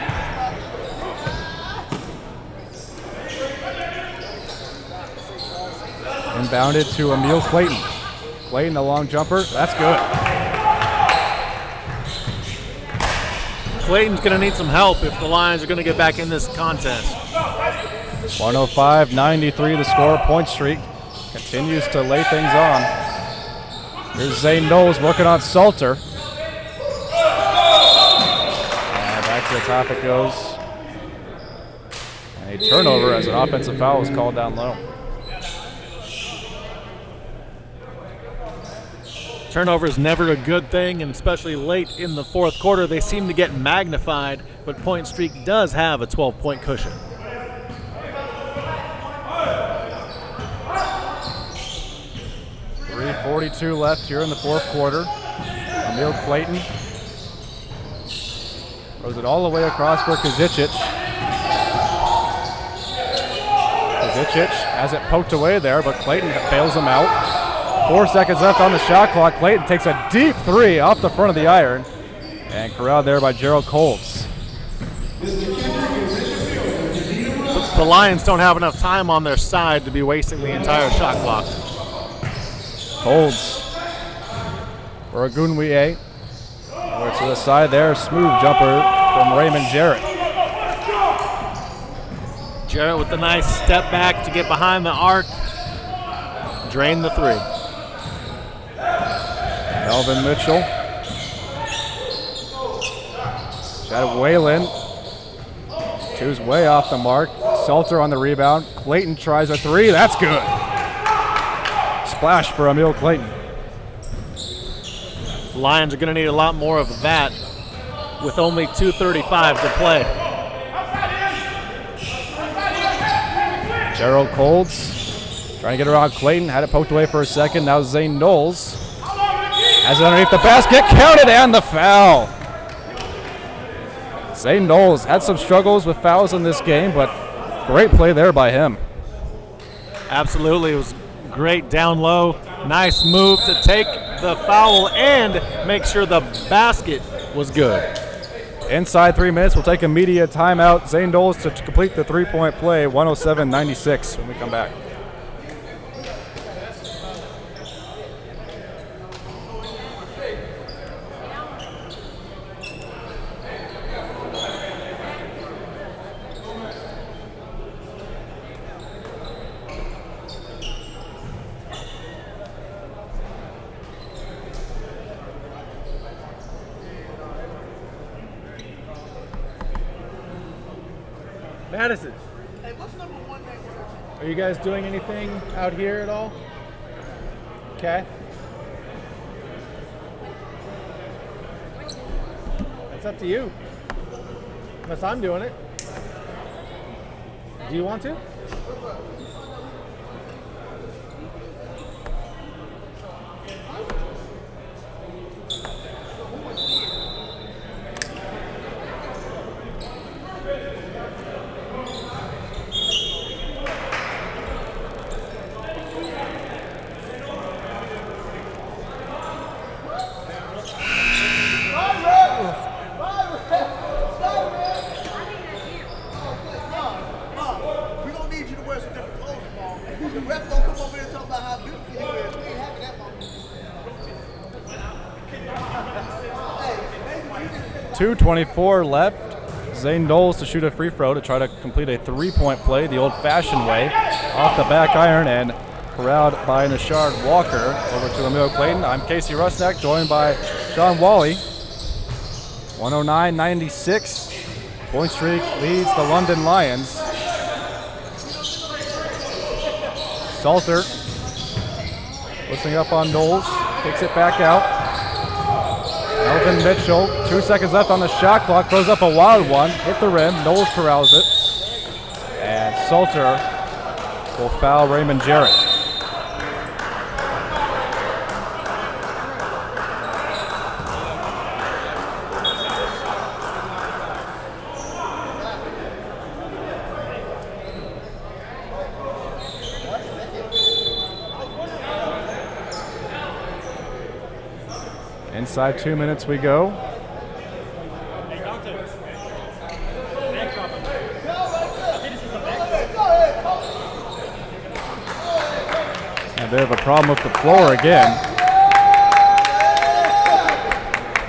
Inbounded to Emil Clayton. Clayton, the long jumper. That's good. Clayton's going to need some help if the Lions are going to get back in this contest. 105-93 the score. PointStreak continues to lay things on. Here's Zane Knowles working on Salter. And back to the top it goes. And a turnover as an offensive foul was called down low. Turnover is never a good thing, and especially late in the fourth quarter, they seem to get magnified, but PointStreak does have a 12-point cushion. .42 left here in the fourth quarter. Emil Clayton throws it all the way across for Kazicic. Kazicic has it poked away there, but Clayton bails him out. 4 seconds left on the shot clock. Clayton takes a deep three off the front of the iron. And corralled there by Gerald Colds. The Lions don't have enough time on their side to be wasting the entire shot clock. Colds for Agunwie. Over to the side there. Smooth jumper from Raymond Jarrett. Jarrett with the nice step back to get behind the arc. Drain the three. Melvin Mitchell. Chad Whalen. Two's way off the mark. Salter on the rebound. Clayton tries a three. That's good. splash for Emil Clayton. Lions are going to need a lot more of that with only 2:35 to play. Gerald Colds trying to get around Clayton. Had it poked away for a second. Now Zane Knowles has it underneath the basket. Counted and the foul. Zane Knowles had some struggles with fouls in this game, but great play there by him. Absolutely. It was great down low. Nice move to take the foul and make sure the basket was good. Inside 3 minutes, we'll take a media timeout. Zane Knowles to complete the three-point play, 107-96 when we come back. Madison. Hey, what's number 1 next? Are you guys doing anything out here at all? Okay. It's up to you. Unless I'm doing it. Do you want to? The ref gonna come over here and talk about how beautiful you is. We ain't having that moment. 2:24 left. Zane Knowles to shoot a free throw to try to complete a three-point play the old-fashioned way. Off the back iron and corralled by Nashard Walker. Over to Emil Clayton. I'm Casey Rusnak, joined by Sean Wally. 109-96. PointStreak leads the London Lions. Salter listening up on Knowles, kicks it back out. Melvin Mitchell, 2 seconds left on the shot clock, throws up a wild one, hit the rim, Knowles corrals it. And Salter will foul Raymond Jarrett. Inside 2 minutes we go. And they have a problem with the floor again.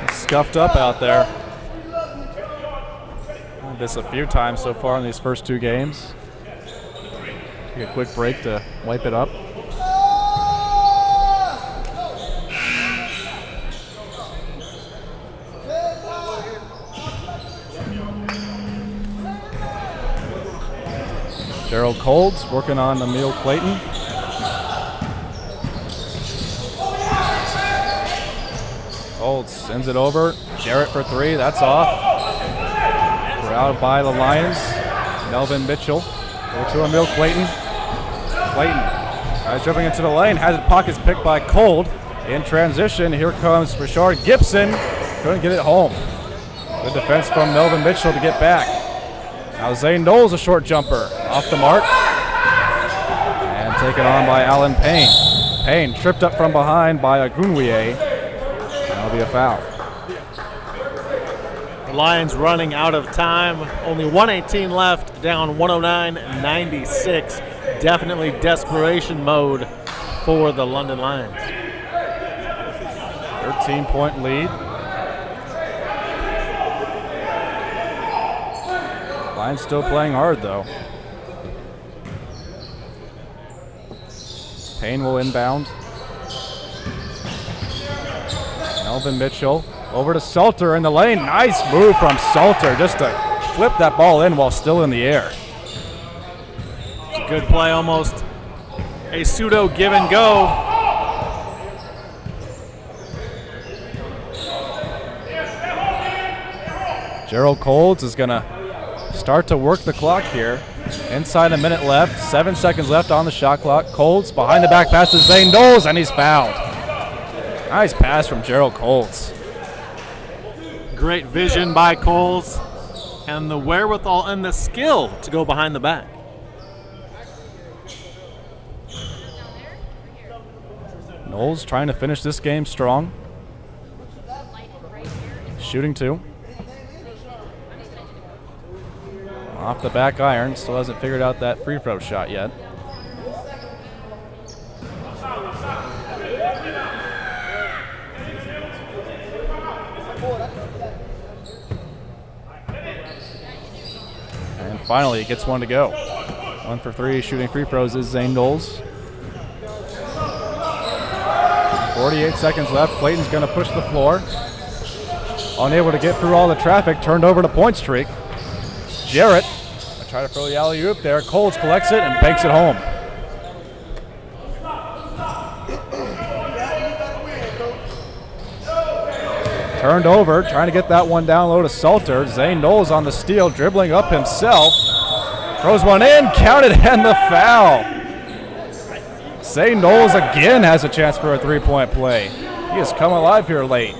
It's scuffed up out there. Did this a few times so far in these first 2 games. Take a quick break to wipe it up. Gerald Colds working on Emil Clayton. Colds sends it over. Jarrett for 3, that's off. Corralled by the Lions. Melvin Mitchell. Over to Emil Clayton. Clayton dribbling into the lane, has it pockets picked by Cold. In transition, here comes Rashard Gibson. Couldn't get it home. Good defense from Melvin Mitchell to get back. Now Zane Knowles, a short jumper, off the mark. And taken on by Alan Payne. Payne tripped up from behind by Agunwie. That'll be a foul. The Lions running out of time. Only 1:18 left, down 109-96. Definitely desperation mode for the London Lions. 13-point lead. Lions still playing hard, though. Payne will inbound. Melvin Mitchell over to Salter in the lane. Nice move from Salter just to flip that ball in while still in the air. It's a good play, almost a pseudo give and go. Gerald Colds is going to start to work the clock here. Inside a minute left, 7 seconds left on the shot clock. Colds behind the back pass to Zane Knowles, and he's fouled. Nice pass from Gerald Colds. Great vision by Coles and the wherewithal and the skill to go behind the back. Knowles trying to finish this game strong. Shooting 2. Off the back iron, still hasn't figured out that free throw shot yet. And finally, he gets one to go. 1 for 3 shooting free throws is Zane Knowles. 48 seconds left. Clayton's going to push the floor. Unable to get through all the traffic, turned over to PointStreak. Jarrett, try to throw the alley-oop there. Colts collects it and banks it home. Turned over, trying to get that one down low to Salter. Zane Knowles on the steal, dribbling up himself. Throws one in, counted, and the foul. Zane Knowles again has a chance for a three-point play. He has come alive here late.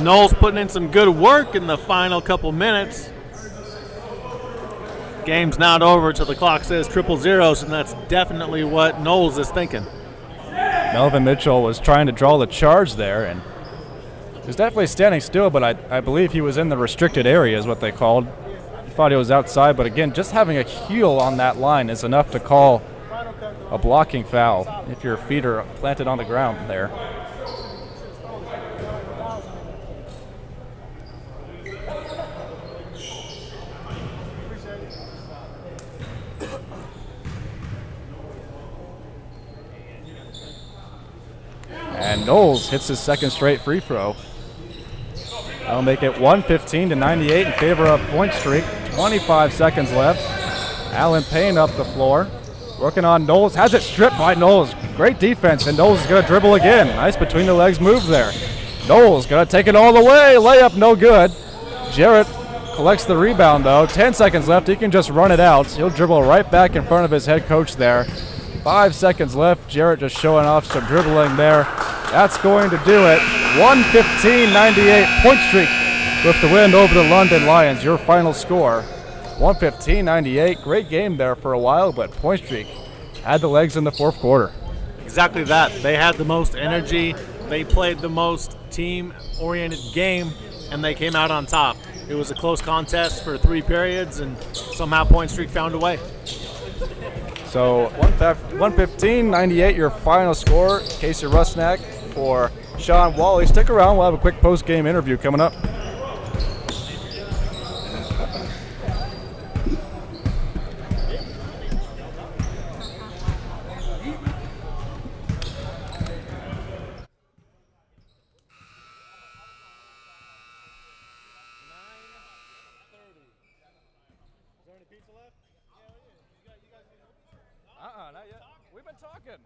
Knowles putting in some good work in the final couple minutes. Game's not over till the clock says 0-0, and that's definitely what Knowles is thinking. Melvin Mitchell was trying to draw the charge there, and he was definitely standing still, but I believe he was in the restricted area is what they called. He thought he was outside, but again, just having a heel on that line is enough to call a blocking foul if your feet are planted on the ground there. And Knowles hits his second straight free throw. That'll make it 115-98 in favor of PointStreak. 25 seconds left. Allen Payne up the floor. Working on Knowles. Has it stripped by Knowles. Great defense, and Knowles is going to dribble again. Nice between the legs move there. Knowles going to take it all the way. Layup no good. Jarrett collects the rebound, though. 10 seconds left. He can just run it out. He'll dribble right back in front of his head coach there. 5 seconds left. Jarrett just showing off some dribbling there. That's going to do it. 115-98. PointStreak with the win over the London Lions. Your final score, 115-98. Great game there for a while, but PointStreak had the legs in the fourth quarter. Exactly that. They had the most energy. They played the most team-oriented game, and they came out on top. It was a close contest for 3 periods, and somehow PointStreak found a way. So 115-98, your final score. Casey Rusnak for Sean Wally. Stick around. We'll have a quick post-game interview coming up. Not yet. We've been talking.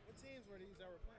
What teams were these that were playing?